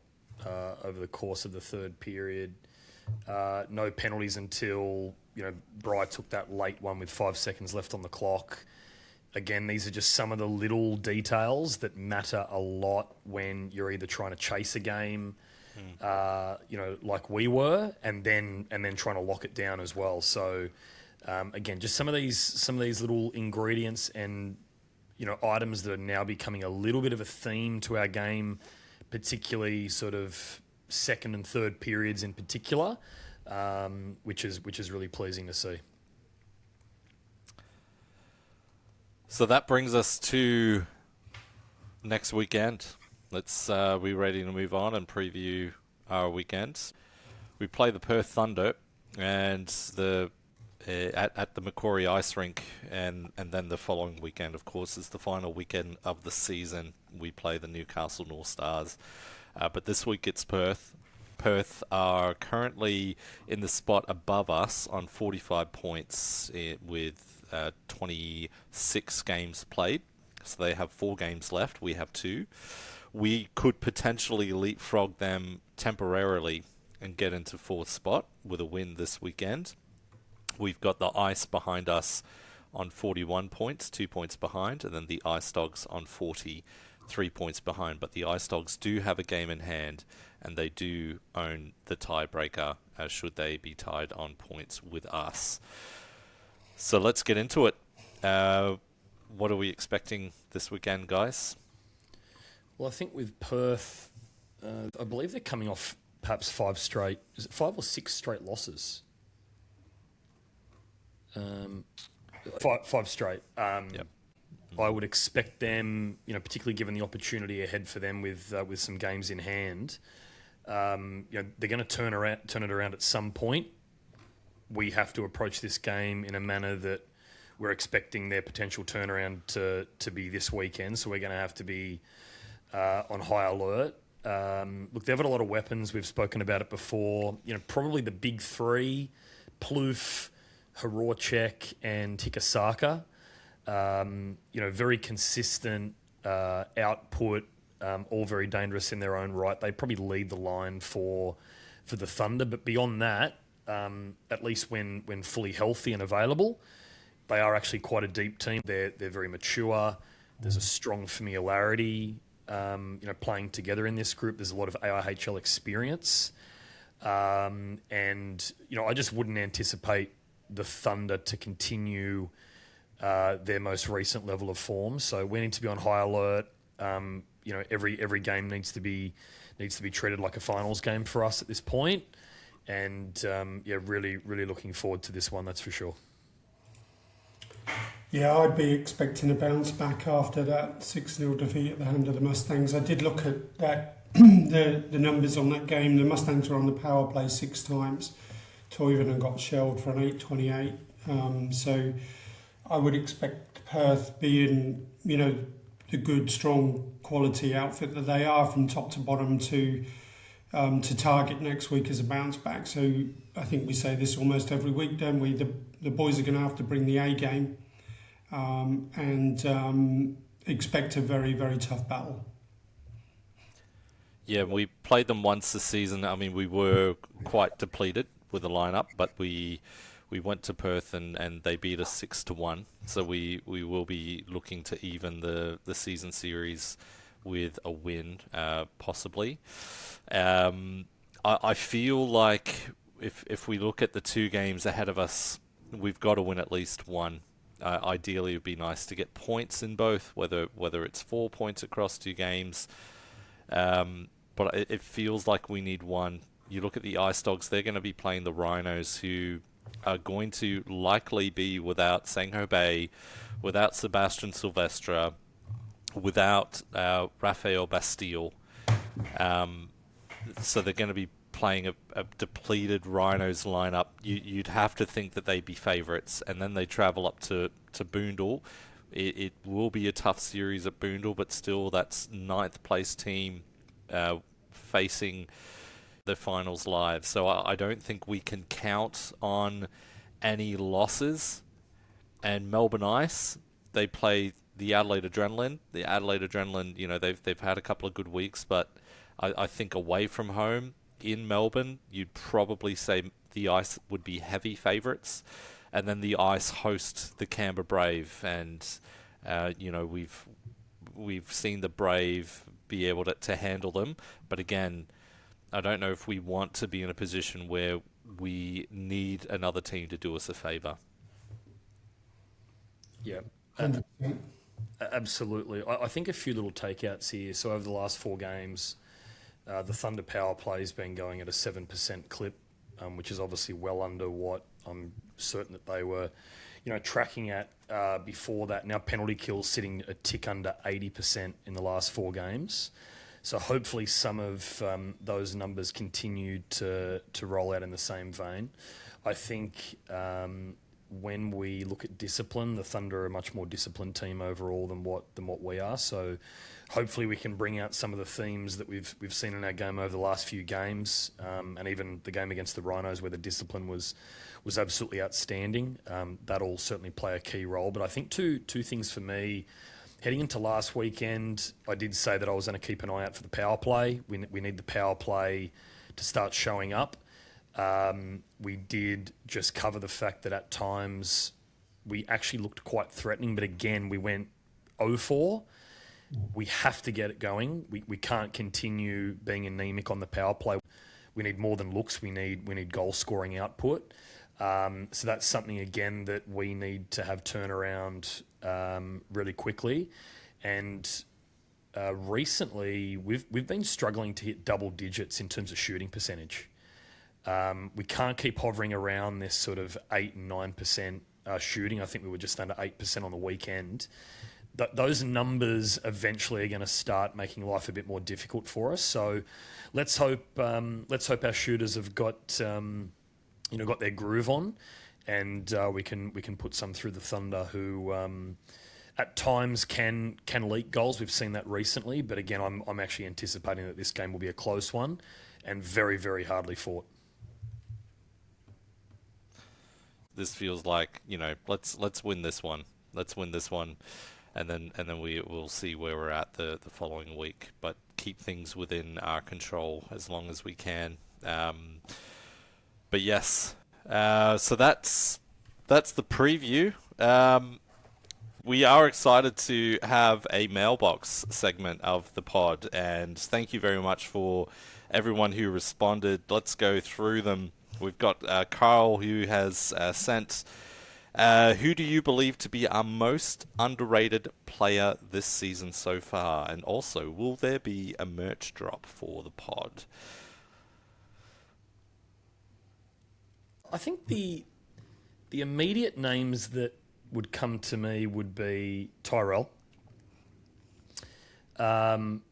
over the course of the third period. No penalties until Bry took that late one with 5 seconds left on the clock. Again, these are just some of the little details that matter a lot when you're either trying to chase a game, like we were, and then trying to lock it down as well. So again, just some of these little ingredients and items that are now becoming a little bit of a theme to our game, particularly sort of second and third periods in particular, which is really pleasing to see. So that brings us to next weekend. Let's be ready to move on and preview our weekend. We play the Perth Thunder and at the Macquarie Ice Rink, and then the following weekend, of course, is the final weekend of the season. We play the Newcastle North Stars. But this week it's Perth. Perth are currently in the spot above us on 45 points with 26 games played. So they have 4 games left. We have 2. We could potentially leapfrog them temporarily and get into 4th spot with a win this weekend. We've got the Ice behind us on 41 points, 2 points behind, and then the Ice Dogs on 43 points behind. But the Ice Dogs do have a game in hand, and they do own the tiebreaker, should they be tied on points with us. So let's get into it. What are we expecting this weekend, guys? Well, I think with Perth, I believe they're coming off perhaps 5 or 6 straight losses? 5 straight. Yep. I would expect them, particularly given the opportunity ahead for them with some games in hand, they're going to turn it around at some point. We have to approach this game in a manner that we're expecting their potential turnaround to be this weekend. So we're going to have to be on high alert. Look, they've got a lot of weapons. We've spoken about it before. Probably the big 3, Plouffe, Horacek, and Tikasaka. Very consistent output, all very dangerous in their own right. They probably lead the line for the Thunder, but beyond that, at least when fully healthy and available, they are actually quite a deep team. They're very mature. There's a strong familiarity, playing together in this group. There's a lot of AIHL experience, and I just wouldn't anticipate the Thunder to continue their most recent level of form. So we need to be on high alert. Every game needs to be treated like a finals game for us at this point. And really, really looking forward to this one. That's for sure. Yeah, I'd be expecting a bounce back after that 6-0 defeat at the hand of the Mustangs. I did look at that the numbers on that game. The Mustangs were on the power play 6 times. Toivonen got shelled for an 8.28. So I would expect Perth, being the good, strong, quality outfit that they are from top to bottom, to target next week as a bounce back. So I think we say this almost every week, don't we? The boys are going to have to bring the A game and expect a very, very tough battle. Yeah, we played them once this season. I mean, we were quite depleted with the lineup, but we went to Perth and they beat us 6-1. So we will be looking to even the season series with a win, possibly. I feel like if we look at the 2 games ahead of us, we've got to win at least one. Ideally, it would be nice to get points in both, whether it's 4 points across 2 games. But it feels like we need one. You look at the Ice Dogs, they're going to be playing the Rhinos, who are going to likely be without Sangho Bay, without Sebastian Silvestre, without Rafael Bastille. So they're going to be playing a depleted Rhinos lineup. You'd have to think that they'd be favourites, and then they travel up to Boondall. It will be a tough series at Boondall, but still, that's 9th place team facing the finals live. So I don't think we can count on any losses. And Melbourne Ice, they play the Adelaide Adrenaline. The Adelaide Adrenaline, they've had a couple of good weeks, but I think away from home in Melbourne, you'd probably say the Ice would be heavy favourites, and then the Ice host the Canberra Brave, and we've seen the Brave be able to handle them, but again, I don't know if we want to be in a position where we need another team to do us a favour. Yeah. 100%. Absolutely. I think a few little takeouts here. So over the last 4 games, the Thunder power play has been going at a 7% clip, which is obviously well under what I'm certain that they were, tracking at before that. Now penalty kills sitting a tick under 80% in the last 4 games. So hopefully some of those numbers continue to roll out in the same vein. I think when we look at discipline, the Thunder are a much more disciplined team overall than what we are. So hopefully we can bring out some of the themes that we've seen in our game over the last few games, and even the game against the Rhinos where the discipline was absolutely outstanding. That'll certainly play a key role. But I think two things for me. Heading into last weekend, I did say that I was going to keep an eye out for the power play. We need the power play to start showing up. We did just cover the fact that at times we actually looked quite threatening, but again, we went 0-4. We have to get it going. We can't continue being anemic on the power play. We need more than looks. We need goal scoring output. So that's something again that we need to have turnaround really quickly. And recently, we've been struggling to hit double digits in terms of shooting percentage. We can't keep hovering around this sort of 8 and 9% shooting. I think we were just under 8% on the weekend. Those numbers eventually are going to start making life a bit more difficult for us. So let's hope our shooters have got their groove on, and we can put some through the Thunder who at times can leak goals. We've seen that recently, but again, I'm actually anticipating that this game will be a close one and very, very hardly fought. This feels like, let's win this one. Let's win this one, and then we'll see where we're at the following week. But keep things within our control as long as we can. But yes, so that's the preview. We are excited to have a mailbox segment of the pod, and thank you very much for everyone who responded. Let's go through them. We've got Carl who has sent, who do you believe to be our most underrated player this season so far? And also, will there be a merch drop for the pod? I think the immediate names that would come to me would be Tyrell. I've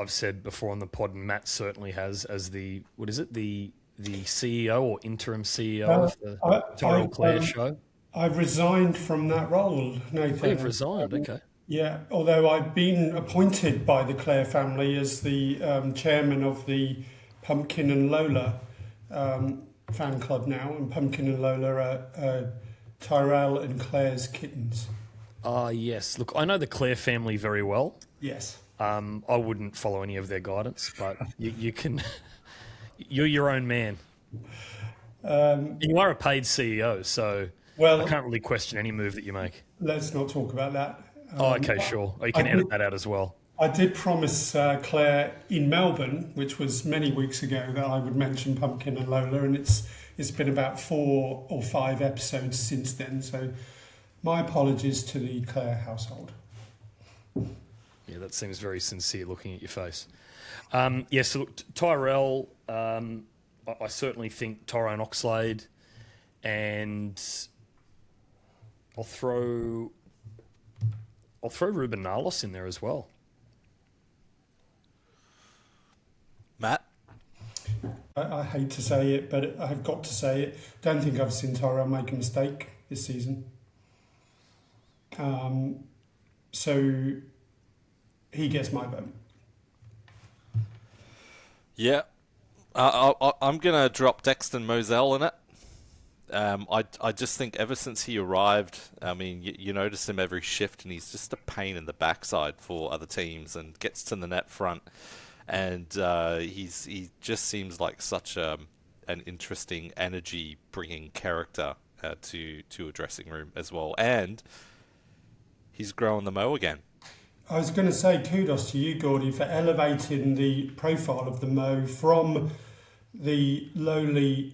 said before on the pod, and Matt certainly has, as the CEO or interim CEO of the Tyrell Clare show. I've resigned from that role, Nathan. You've resigned, okay. Yeah, although I've been appointed by the Clare family as the chairman of the Pumpkin and Lola fan club now, and Pumpkin and Lola are Tyrell and Claire's kittens. Yes. Look, I know the Clare family very well. Yes. I wouldn't follow any of their guidance, but you can. You're your own man. You are a paid CEO, so I can't really question any move that you make. Let's not talk about that. Okay, sure. You can edit that out as well. I did promise Claire in Melbourne, which was many weeks ago, that I would mention Pumpkin and Lola, and it's been about 4 or 5 episodes since then. So my apologies to the Claire household. Yeah, that seems very sincere looking at your face. So look, Tyrell, I certainly think Tyrone Oxlade, and I'll throw Ruben Nalos in there as well. Matt? I hate to say it, but I've got to say it. Don't think I've seen Tyrell make a mistake this season. So he gets my vote. Yeah. I'm going to drop Dexton Moselle in it. I just think ever since he arrived, I mean, you notice him every shift, and he's just a pain in the backside for other teams and gets to the net front and he just seems like such an interesting energy bringing character to a dressing room as well, and he's growing the mo again. I was going to say kudos to you, Gordy, for elevating the profile of the Mo from the lowly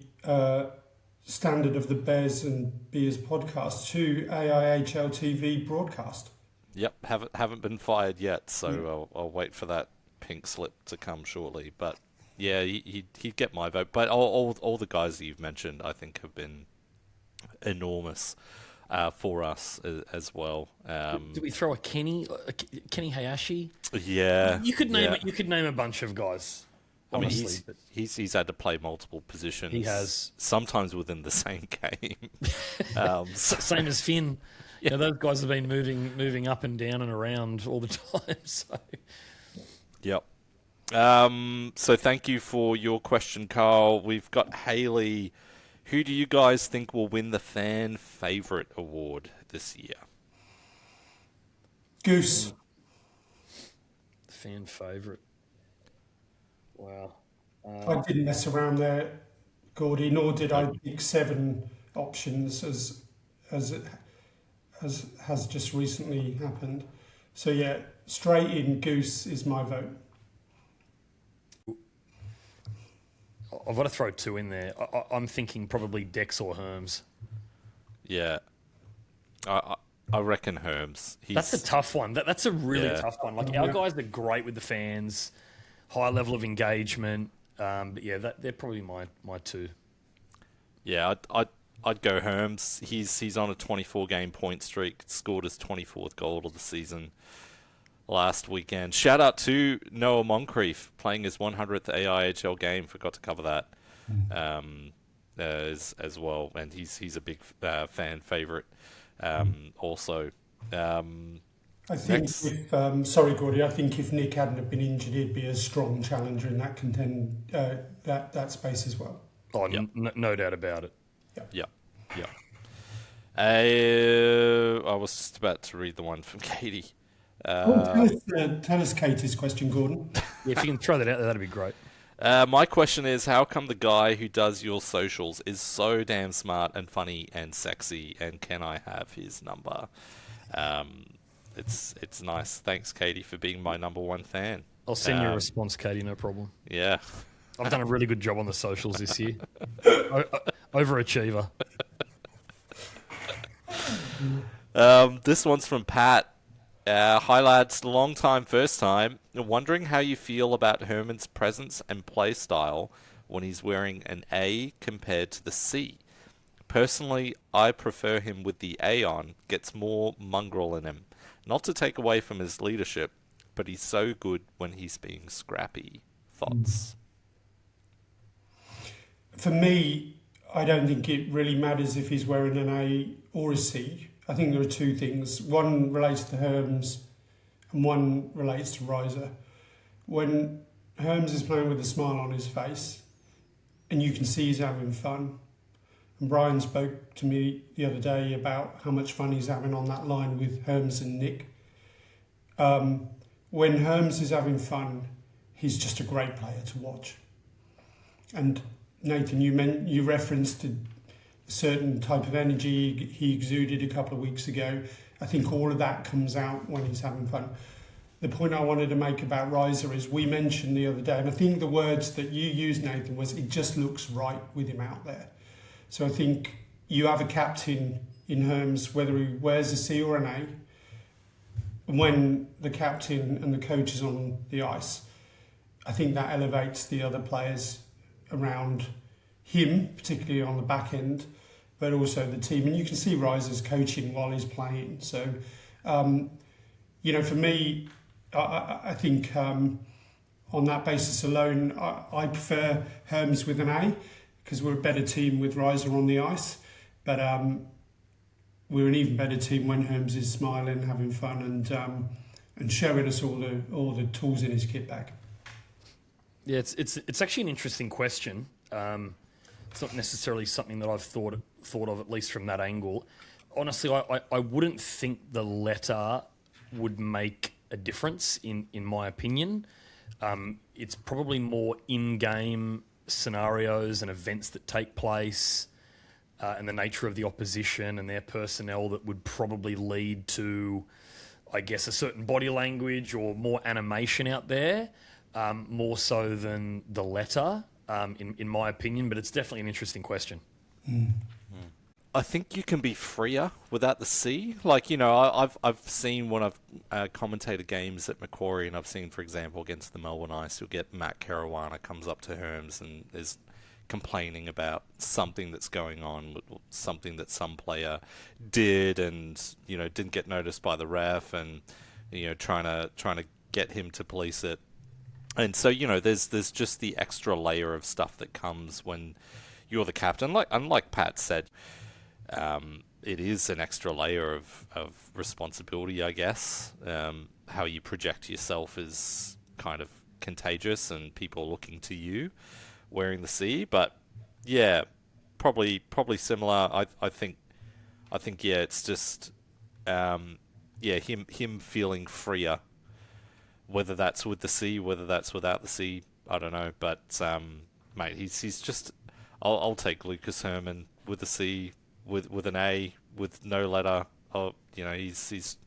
standard of the Bears and Beers podcast to AIHL TV broadcast. Yep, haven't been fired yet, so I'll wait for that pink slip to come shortly. But yeah, he'd get my vote. But all the guys that you've mentioned, I think, have been enormous for us as well. Did we throw a Kenny Hayashi? Yeah, You could name a bunch of guys. Honestly, I mean, he's had to play multiple positions. He has, sometimes within the same game. Same as Finn. Yeah, you know, those guys have been moving up and down and around all the time. So. Yep. So thank you for your question, Carl. We've got Haley. Who do you guys think will win the Fan Favourite Award this year? Goose. Fan favourite. Wow. I didn't mess around there, Gordy, nor did I pick 7 options as it has just recently happened. So yeah, straight in Goose is my vote. I've got to throw 2 in there. I'm thinking probably Dex or Herms. Yeah. I reckon Herms. That's a tough one. That's a really tough one. Like, our guys are great with the fans, high level of engagement. But yeah, they're probably my 2. Yeah, I'd go Herms. He's on a 24-game point streak. Scored his 24th goal of the season last weekend. Shout out to Noah Moncrief playing his 100th AIHL game. Forgot to cover that as well. And he's a big fan favourite also. I think sorry, Gordy. I think if Nick hadn't have been injured, he'd be a strong challenger in that that space as well. Oh, yep. No doubt about it. Yeah. I was just about to read the one from Katie. Tell us Katie's question, Gordon. Yeah, if you can throw that out there, that'd be great. My question is, how come the guy who does your socials is so damn smart and funny and sexy, and can I have his number? It's nice. Thanks, Katie, for being my number 1 fan. I'll send you a response, Katie, no problem. Yeah. I've done a really good job on the socials this year. Overachiever. This one's from Pat. Hi, lads. Long time, first time. Wondering how you feel about Herman's presence and play style when he's wearing an A compared to the C. Personally, I prefer him with the A on. Gets more mongrel in him. Not to take away from his leadership, but he's so good when he's being scrappy. Thoughts? For me, I don't think it really matters if he's wearing an A or a C. I think there are 2 things. One relates to Herms and one relates to Riser. When Herms is playing with a smile on his face and you can see he's having fun, and Brian spoke to me the other day about how much fun he's having on that line with Herms and Nick. When Herms is having fun, he's just a great player to watch. And Nathan, you referenced a certain type of energy he exuded a couple of weeks ago. I think all of that comes out when he's having fun. The point I wanted to make about Riser is we mentioned the other day, and I think the words that you used, Nathan, was it just looks right with him out there. So I think you have a captain in Herms, whether he wears a C or an A, and when the captain and the coach is on the ice, I think that elevates the other players around him, particularly on the back end, but also the team. And you can see Riser's coaching while he's playing. So, for me, I think on that basis alone, I prefer Herms with an A because we're a better team with Riser on the ice. But we're an even better team when Herms is smiling, having fun, and showing us all the tools in his kit bag. Yeah, it's actually an interesting question. It's not necessarily something that I've thought of, at least from that angle. Honestly, I wouldn't think the letter would make a difference in my opinion. It's probably more in-game scenarios and events that take place, and the nature of the opposition and their personnel that would probably lead to, I guess, a certain body language or more animation out there, more so than the letter, in my opinion. But it's definitely an interesting question. I think you can be freer without the C. Like, I've seen when I've commentated games at Macquarie, and I've seen, for example, against the Melbourne Ice, you'll get Matt Caruana comes up to Herms and is complaining about something that's going on, something that some player did and, didn't get noticed by the ref, and, trying to get him to police it. And so, there's just the extra layer of stuff that comes when you're the captain. Unlike Pat said, it is an extra layer of responsibility, I guess. How you project yourself is kind of contagious, and people looking to you wearing the C. But yeah, probably similar. I think yeah, it's just him feeling freer. Whether that's with the C, whether that's without the C, I don't know. But mate, he's just. I'll take Lucas Herman with the C. With an A, with no letter. Oh, he's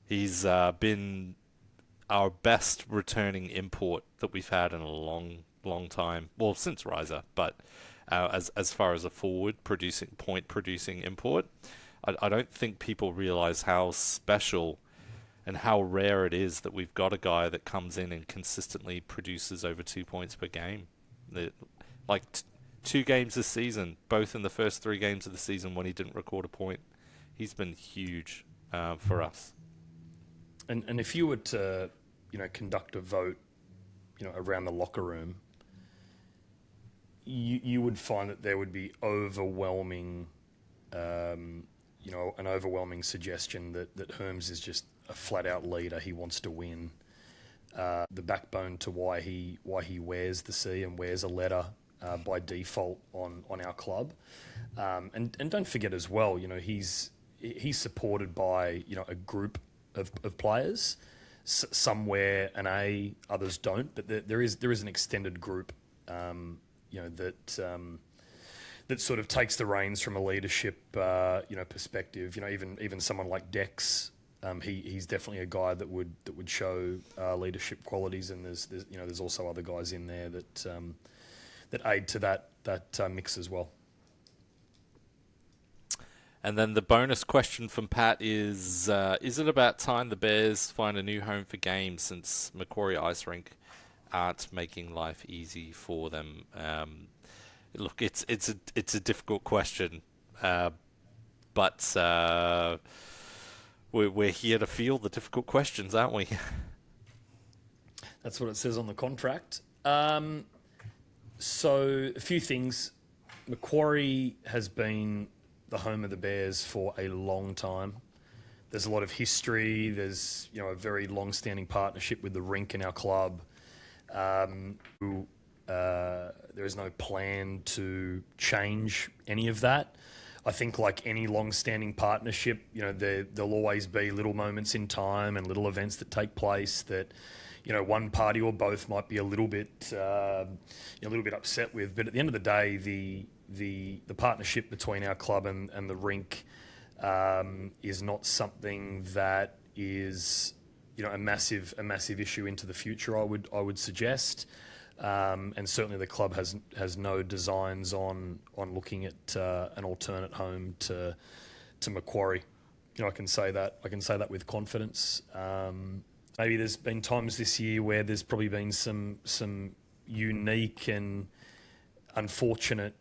been our best returning import that we've had in a long time. Well, since Riser, but as far as a forward point producing import, I don't think people realise how special and how rare it is that we've got a guy that comes in and consistently produces over 2 points per game. Two games this season, both in the first 3 games of the season when he didn't record a point. He's been huge for us. And if you were to, conduct a vote, around the locker room, you would find that there would be overwhelming, an overwhelming suggestion that Herms is just a flat-out leader. He wants to win. The backbone to why he wears the C and wears a letter by default on our club, and don't forget as well, he's supported by a group of players. Some wear an A, others don't, but there is an extended group, that sort of takes the reins from a leadership perspective. Even someone like Dex, he's definitely a guy that would show leadership qualities, and there's also other guys in there that aid to that mix as well. And then the bonus question from Pat is it about time the Bears find a new home for games, since Macquarie Ice Rink aren't making life easy for them? Look, it's a difficult question, but we're here to field the difficult questions, aren't we? That's what it says on the contract. So, a few things. Macquarie has been the home of the Bears for a long time. There's a lot of history. There's a very long-standing partnership with the rink and our club. There is no plan to change any of that. I think, like any long-standing partnership, there'll always be little moments in time and little events that take place that one party or both might be a little bit upset with. But at the end of the day, the partnership between our club and the rink is not something that is a massive issue into the future. I would suggest, and certainly the club has no designs on looking at an alternate home to Macquarie. I can say that with confidence. Maybe there's been times this year where there's probably been some unique and unfortunate,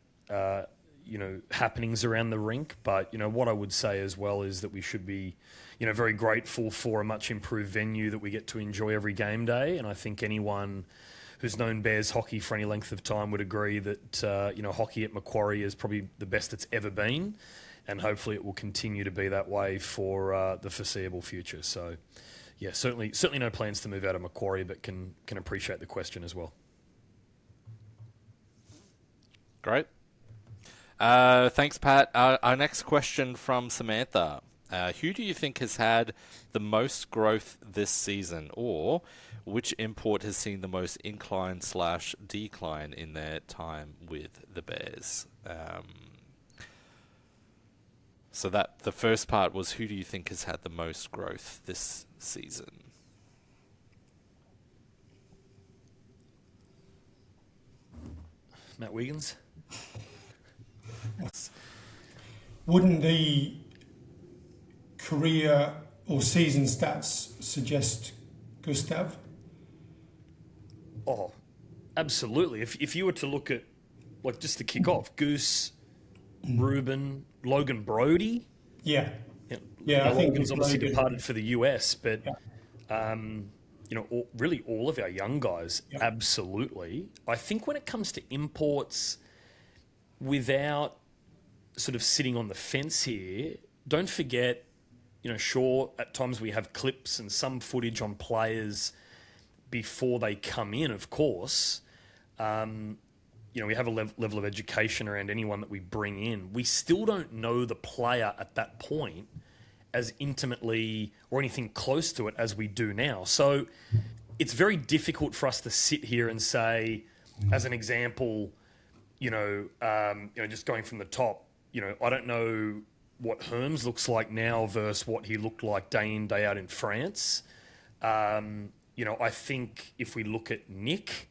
happenings around the rink. But, what I would say as well is that we should be, very grateful for a much improved venue that we get to enjoy every game day. And I think anyone who's known Bears hockey for any length of time would agree that, hockey at Macquarie is probably the best it's ever been. And hopefully it will continue to be that way for the foreseeable future. So, yeah, certainly no plans to move out of Macquarie, but can appreciate the question as well. Great. Thanks, Pat. Our next question from Samantha. Who do you think has had the most growth this season, or which import has seen the most incline/decline in their time with the Bears? So that the first part was, who do you think has had the most growth this season? Matt Wiggins? Wouldn't the career or season stats suggest Gustav? Oh, absolutely. If you were to look at, like, just to kick off, Goose, Ruben, Logan Brody. Yeah. You know, Yeah, I think Logan's obviously Logan- departed for the US, but Yeah. really all of our young guys, Yeah. absolutely. I think when it comes to imports, without sort of sitting on the fence here, don't forget, sure, at times we have clips and some footage on players before they come in, of course. We have a level of education around anyone that we bring in. We still don't know the player at that point as intimately or anything close to it as we do now. So it's very difficult for us to sit here and say, as an example, just going from the top, I don't know what Herms looks like now versus what he looked like day in, day out in France. I think if we look at Nick,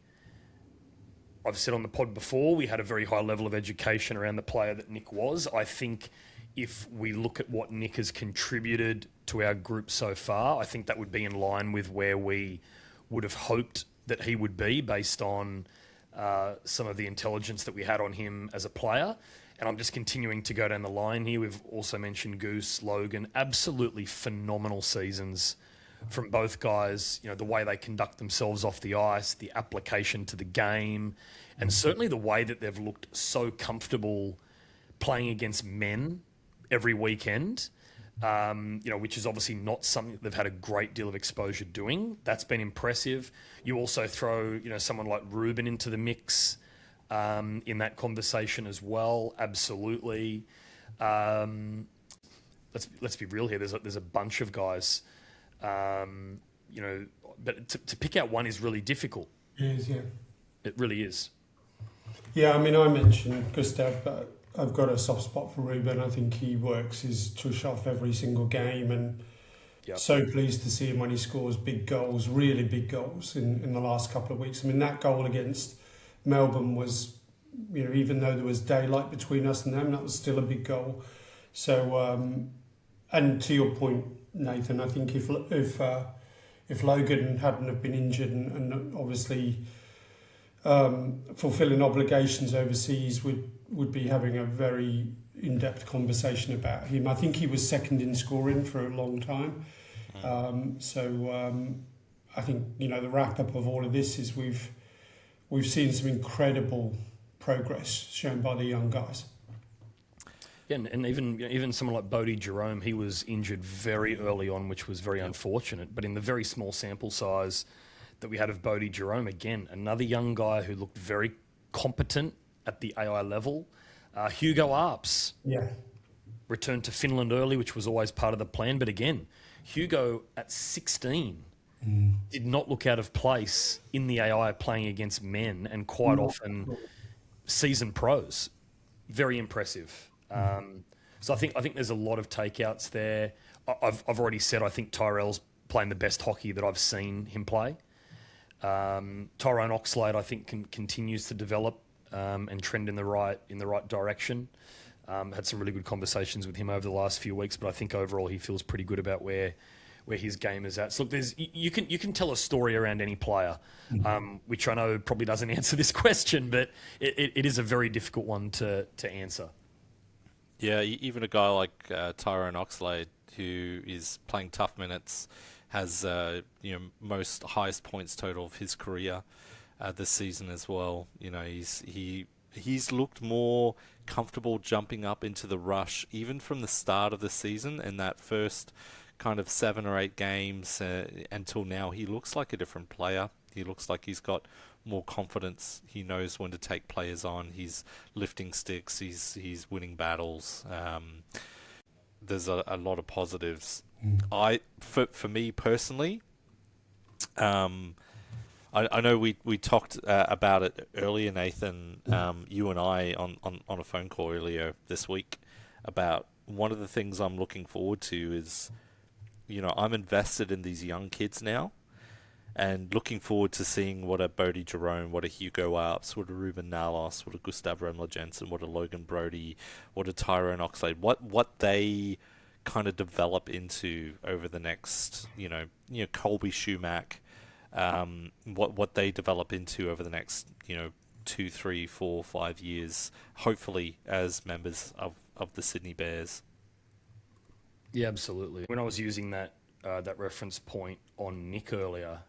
I've said on the pod before, we had a very high level of education around the player that Nick was. I think if we look at what Nick has contributed to our group so far, I think that would be in line with where we would have hoped that he would be based on some of the intelligence that we had on him as a player. And I'm just continuing to go down the line here. We've also mentioned Goose, Logan, absolutely phenomenal seasons from both guys. The way they conduct themselves off the ice, the application to the game, and certainly the way that they've looked so comfortable playing against men every weekend, which is obviously not something that they've had a great deal of exposure doing. That's been impressive. You also throw, someone like Ruben into the mix in that conversation as well. Absolutely. Let's be real here. There's a bunch of guys, but to pick out one is really difficult. It is, yeah. It really is. Yeah, I mean, I mentioned Gustav, but I've got a soft spot for Ruben. I think he works his tush off every single game, and so pleased to see him when he scores big goals, really big goals in the last couple of weeks. I mean, that goal against Melbourne was, even though there was daylight between us and them, that was still a big goal. So, and to your point, Nathan, I think if Logan hadn't have been injured and obviously fulfilling obligations overseas, would be having a very in-depth conversation about him. I think he was second in scoring for a long time. I think the wrap-up of all of this is we've seen some incredible progress shown by the young guys. Yeah, and even someone like Bodie Jerome, he was injured very early on, which was very unfortunate. But in the very small sample size that we had of Bodie Jerome, again, another young guy who looked very competent at the AI level. Hugo Arps returned to Finland early, which was always part of the plan. But again, Hugo at 16 did not look out of place in the AI playing against men, and quite often seasoned pros. Very impressive. So I think there's a lot of takeouts there. I've already said I think Tyrell's playing the best hockey that I've seen him play. Tyrone Oxlade, I think, continues to develop and trend in the right direction. Had some really good conversations with him over the last few weeks, but I think overall he feels pretty good about where his game is at. So look, you can tell a story around any player, which I know probably doesn't answer this question, but it is a very difficult one to answer. Yeah, even a guy like Tyrone Oxlade, who is playing tough minutes, has most highest points total of his career this season as well. He's looked more comfortable jumping up into the rush, even from the start of the season, and that first kind of 7 or 8 games until now. He looks like a different player. He looks like he's got more confidence. He knows when to take players on. He's lifting sticks. He's winning battles. there's a lot of positives. For me personally, I know we talked about it earlier, Nathan. You and I on a phone call earlier this week about one of the things I'm looking forward to is, I'm invested in these young kids now, and looking forward to seeing what a Bodie Jerome, what a Hugo Alps, what a Ruben Nalos, what a Gustav Remler Jensen, what a Logan Brody, what a Tyrone Oxlade, what they kind of develop into over the next, Colby Schumack, what they develop into over the next, 2, 3, 4, 5 years, hopefully as members of the Sydney Bears. Yeah, absolutely. When I was using that reference point on Nick earlier,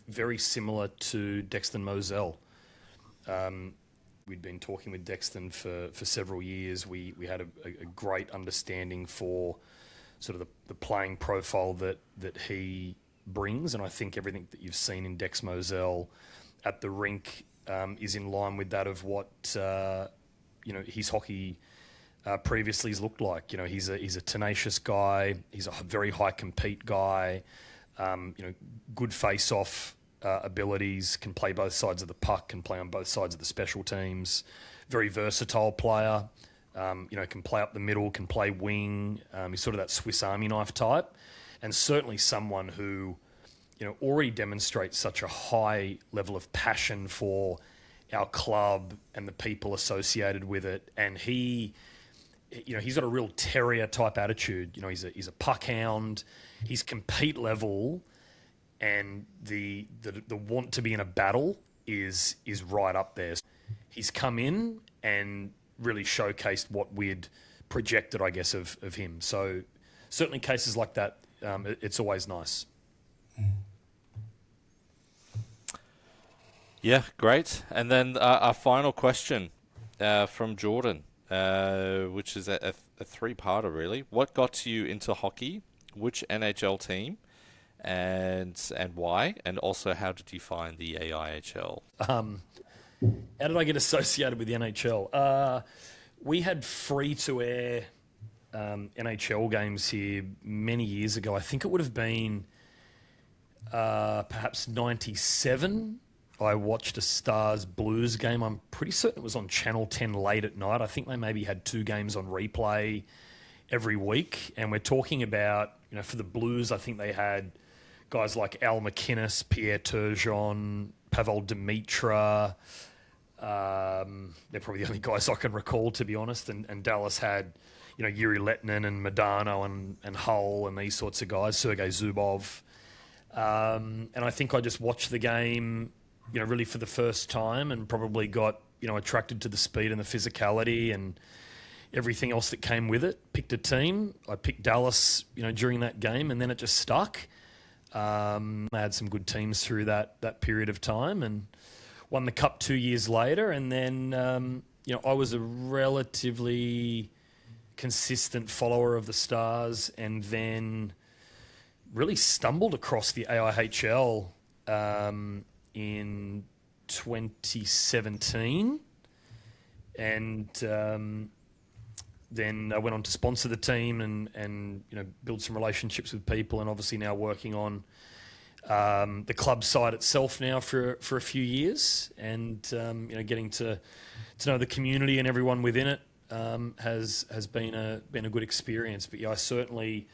very similar to Dexton Moselle. We'd been talking with Dexton for several years. We had a great understanding for sort of the playing profile that he brings, and I think everything that you've seen in Dex Moselle at the rink is in line with that of what his hockey previously has looked like. He's a tenacious guy. He's a very high compete guy. Good face-off abilities, can play both sides of the puck, can play on both sides of the special teams. Very versatile player. Can play up the middle, can play wing. He's sort of that Swiss Army knife type, and certainly someone who, already demonstrates such a high level of passion for our club and the people associated with it. And he's got a real terrier type attitude. He's a puck hound. His compete level and the want to be in a battle is right up there. He's come in and really showcased what we'd projected, I guess, of him. So certainly cases like that, it's always nice. Yeah, great. And then our final question from Jordan, which is a three-parter, really. What got you into hockey? Which NHL team? And why? And also, how did you find the AIHL? How did I get associated with the NHL? We had free-to-air NHL games here many years ago. I think it would have been perhaps 97. I watched a Stars Blues game. I'm pretty certain it was on Channel 10 late at night. I think they maybe had 2 games on replay every week. And we're talking about, for the Blues, I think they had guys like Al McInnes, Pierre Turgeon, Pavel Dimitra. They're probably the only guys I can recall, to be honest. And Dallas had, Yuri Lettinen and Modano and Hull and these sorts of guys, Sergei Zubov. And I think I just watched the game, really for the first time, and probably got, attracted to the speed and the physicality and everything else that came with it. Picked a team. I picked Dallas, during that game, and then it just stuck. I had some good teams through that period of time and won the Cup 2 years later. And then, I was a relatively consistent follower of the Stars, and then really stumbled across the AIHL in 2017, and then I went on to sponsor the team and build some relationships with people, and obviously now working on the club side itself now for a few years, and getting to know the community and everyone within it has been a good experience. But yeah, I certainly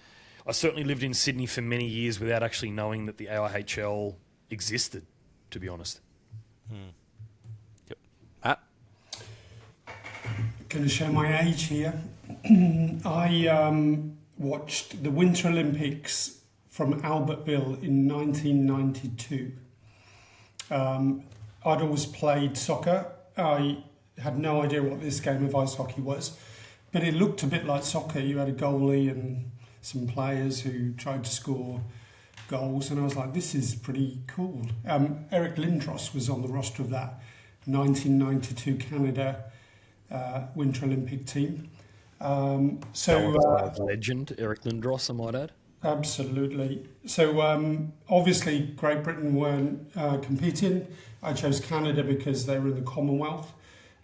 lived in Sydney for many years without actually knowing that the AIHL existed, to be honest. Yep. Matt? Going to show my age here. I watched the Winter Olympics from Albertville in 1992. I'd always played soccer. I had no idea what this game of ice hockey was, but it looked a bit like soccer. You had a goalie and some players who tried to score goals, and I was like, this is pretty cool. Eric Lindros was on the roster of that 1992 Canada Winter Olympic team. Legend, Eric Lindros, I might add. Absolutely. So obviously Great Britain weren't competing. I chose Canada because they were in the Commonwealth.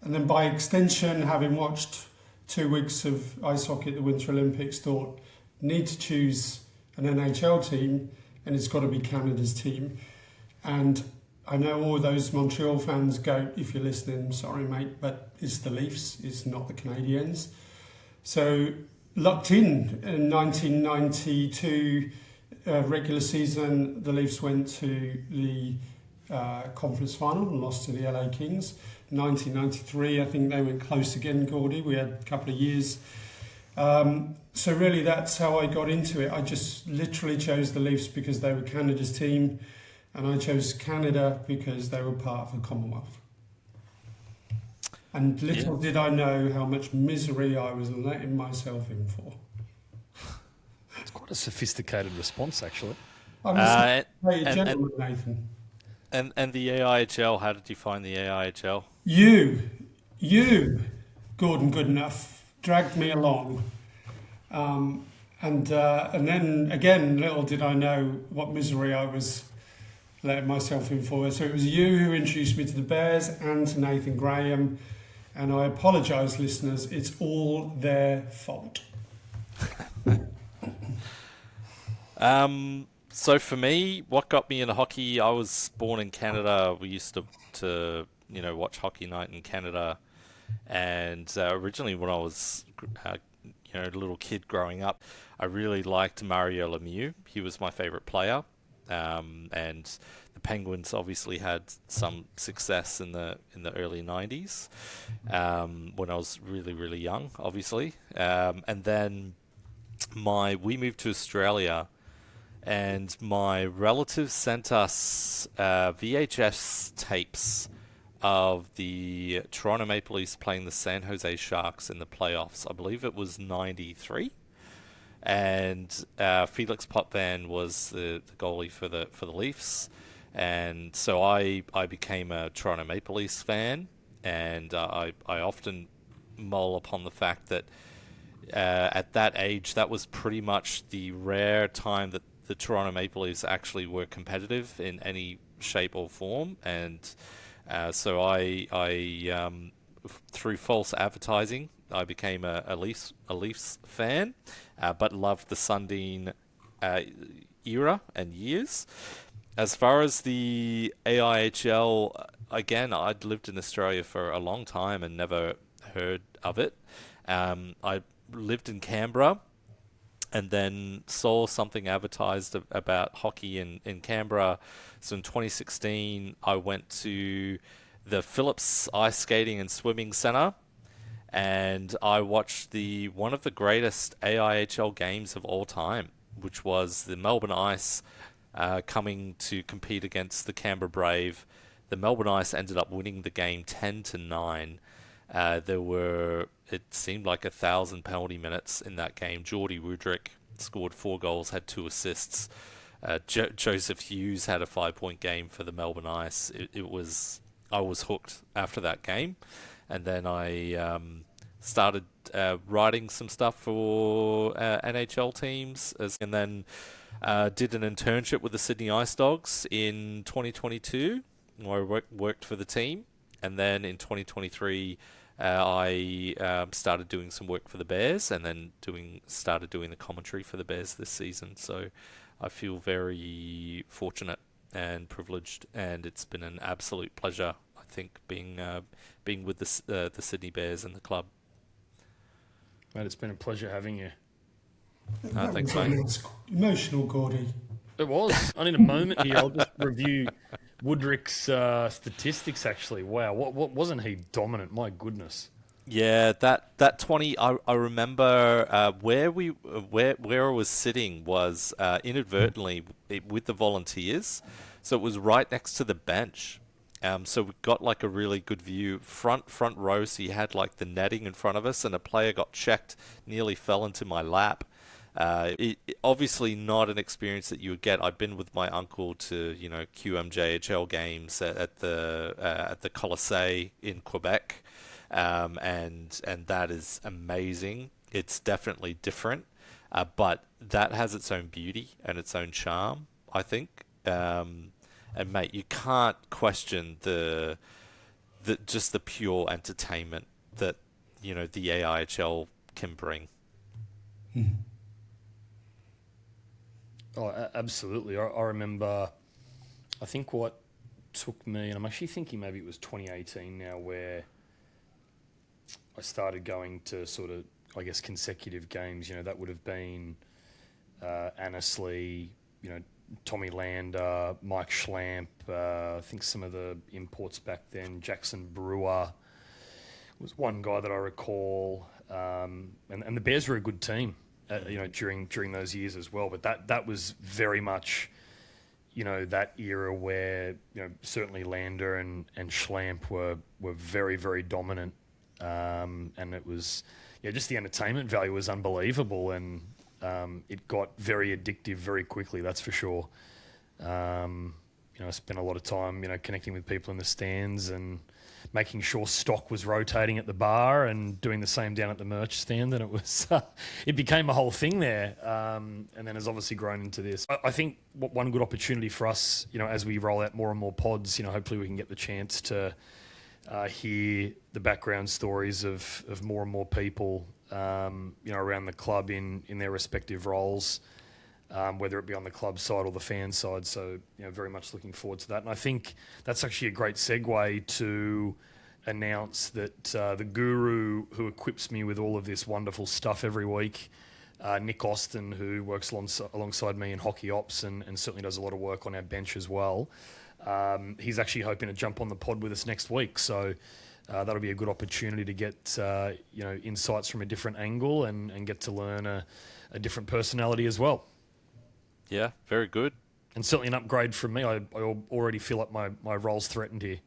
And then by extension, having watched 2 weeks of ice hockey at the Winter Olympics, thought, need to choose an NHL team, and it's got to be Canada's team. And I know all those Montreal fans go, if you're listening, sorry mate, but it's the Leafs, it's not the Canadiens. So lucked in 1992 regular season, the Leafs went to the conference final and lost to the LA Kings. 1993, I think they went close again, Gordy. We had a couple of years. So really that's how I got into it. I just literally chose the Leafs because they were Canada's team, and I chose Canada because they were part of the Commonwealth. And little did I know how much misery I was letting myself in for. It's quite a sophisticated response, actually. I'm a gentleman, Nathan. And the AIHL, how did you find the AIHL? You, Gordon Goodenough, dragged me along. And then, again, little did I know what misery I was letting myself in for. So it was you who introduced me to the Bears and to Nathan Graham. And I apologise, listeners, it's all their fault. So for me, what got me into hockey, I was born in Canada. We used to watch Hockey Night in Canada. And originally when I was a little kid growing up, I really liked Mario Lemieux. He was my favourite player. And the Penguins obviously had some success in the early 90s when I was really, really young, obviously. And then we moved to Australia, and my relatives sent us VHS tapes of the Toronto Maple Leafs playing the San Jose Sharks in the playoffs. I believe it was 93. And Felix Potvin was the goalie for the Leafs, and so I became a Toronto Maple Leafs fan, and I often mull upon the fact that at that age, that was pretty much the rare time that the Toronto Maple Leafs actually were competitive in any shape or form, and so I through false advertising, I became a Leafs fan, but loved the Sundin era and years. As far as the AIHL, again, I'd lived in Australia for a long time and never heard of it. I lived in Canberra and then saw something advertised about hockey in Canberra. So in 2016, I went to the Phillips Ice Skating and Swimming Centre, and I watched one of the greatest AIHL games of all time, which was the Melbourne Ice coming to compete against the Canberra Brave. The Melbourne Ice ended up winning the game 10-9. It seemed like 1,000 penalty minutes in that game. Geordie Woodrick scored 4 goals, had 2 assists. Joseph Hughes had a 5-point game for the Melbourne Ice. I was hooked after that game, and then I started writing some stuff for NHL teams, and then did an internship with the Sydney Ice Dogs in 2022, where I worked for the team, and then in 2023 I started doing some work for the Bears, and then started doing the commentary for the Bears this season. So I feel very fortunate and privileged, and it's been an absolute pleasure, I think, being with the Sydney Bears and the club. Mate, it's been a pleasure having you. Thanks, mate. Emotional, Gordy. It was. I need a moment here. I'll just review Woodrick's statistics, actually. Wow, what wasn't he dominant? My goodness. Yeah, that 20. I remember where I was sitting was inadvertently with the Volunteers, so it was right next to the bench. So we got like a really good view, front row. So you had like the netting in front of us, and a player got checked, nearly fell into my lap. Obviously not an experience that you would get. I've been with my uncle to QMJHL games at the Colisée in Quebec, and that is amazing. It's definitely different, but that has its own beauty and its own charm, I think. And mate, you can't question the just the pure entertainment that the AIHL can bring. Oh, absolutely. I remember, I think what took me, and I'm actually thinking maybe it was 2018 now, where I started going to sort of, I guess, consecutive games. That would have been Annesley, Tommy Lander, Mike Schlamp, I think some of the imports back then, Jackson Brewer was one guy that I recall, and the Bears were a good team, during those years as well. But that was very much, that era where certainly Lander and Schlamp were very, very dominant, and it was just the entertainment value was unbelievable, and it got very addictive very quickly. That's for sure. I spent a lot of time connecting with people in the stands and making sure stock was rotating at the bar and doing the same down at the merch stand, and it was it became a whole thing there, and then has obviously grown into this. I think one good opportunity for us, as we roll out more and more pods, hopefully we can get the chance to hear the background stories of more and more people around the club in their respective roles, whether it be on the club side or the fan side. So, very much looking forward to that. And I think that's actually a great segue to announce that the guru who equips me with all of this wonderful stuff every week, Nick Austin, who works alongside me in hockey ops and certainly does a lot of work on our bench as well, he's actually hoping to jump on the pod with us next week. So that'll be a good opportunity to get insights from a different angle and get to learn a different personality as well. Yeah, very good. And certainly an upgrade from me. I already feel like my role's threatened here.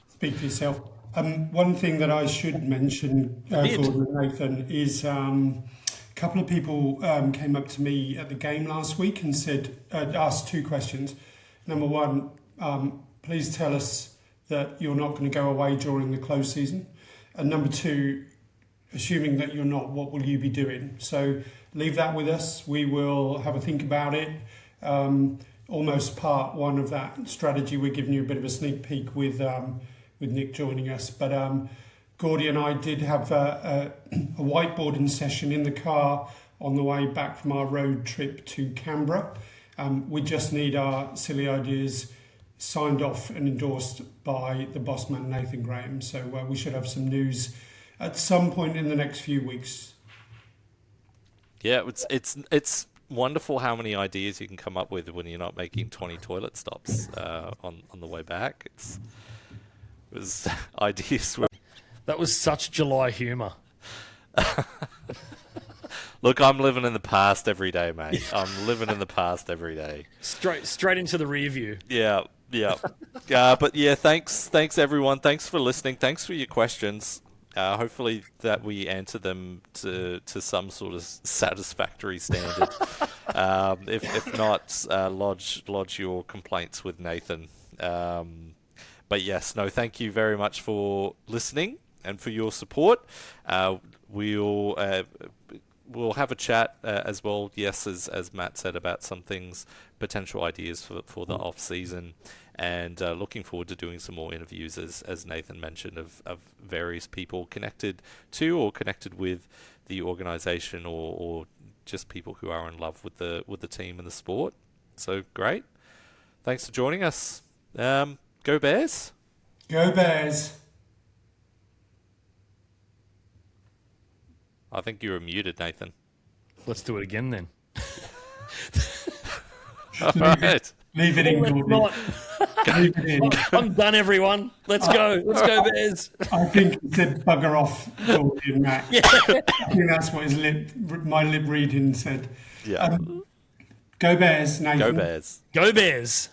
Speak for yourself. One thing that I should mention, Gordon and Nathan, is a couple of people came up to me at the game last week and asked two questions. Number one, please tell us that you're not going to go away during the close season. And number two, assuming that you're not, what will you be doing? So leave that with us. We will have a think about it. Almost part one of that strategy, we're giving you a bit of a sneak peek with Nick joining us. But Gordy and I did have a whiteboarding session in the car on the way back from our road trip to Canberra. We just need our silly ideas signed off and endorsed by the boss man, Nathan Graham. So we should have some news at some point in the next few weeks. Yeah, it's wonderful how many ideas you can come up with when you're not making 20 toilet stops on the way back. It was ideas. That was such July humour. Look, I'm living in the past every day, mate. I'm living in the past every day. Straight into the rear view. Yeah. But yeah, thanks everyone. Thanks for listening. Thanks for your questions. Hopefully that we answer them to some sort of satisfactory standard. If not, lodge your complaints with Nathan. But yes, no, thank you very much for listening and for your support. We'll have a chat as well, yes, as Matt said, about some things, potential ideas for the off-season, and looking forward to doing some more interviews, as Nathan mentioned, of various people connected to or connected with the organisation or just people who are in love with the team and the sport. So great. Thanks for joining us. Go Bears! Go Bears! I think you were muted, Nathan. Let's do it again then. All right. Leave it in, Gordon. Leave it in. I'm done, everyone. Let's go. Let's go, Bears. I think he said bugger off, Gordon and Matt. Yeah. I think that's what my lip reading said. Yeah. Go Bears, Nathan. Go Bears. Go Bears.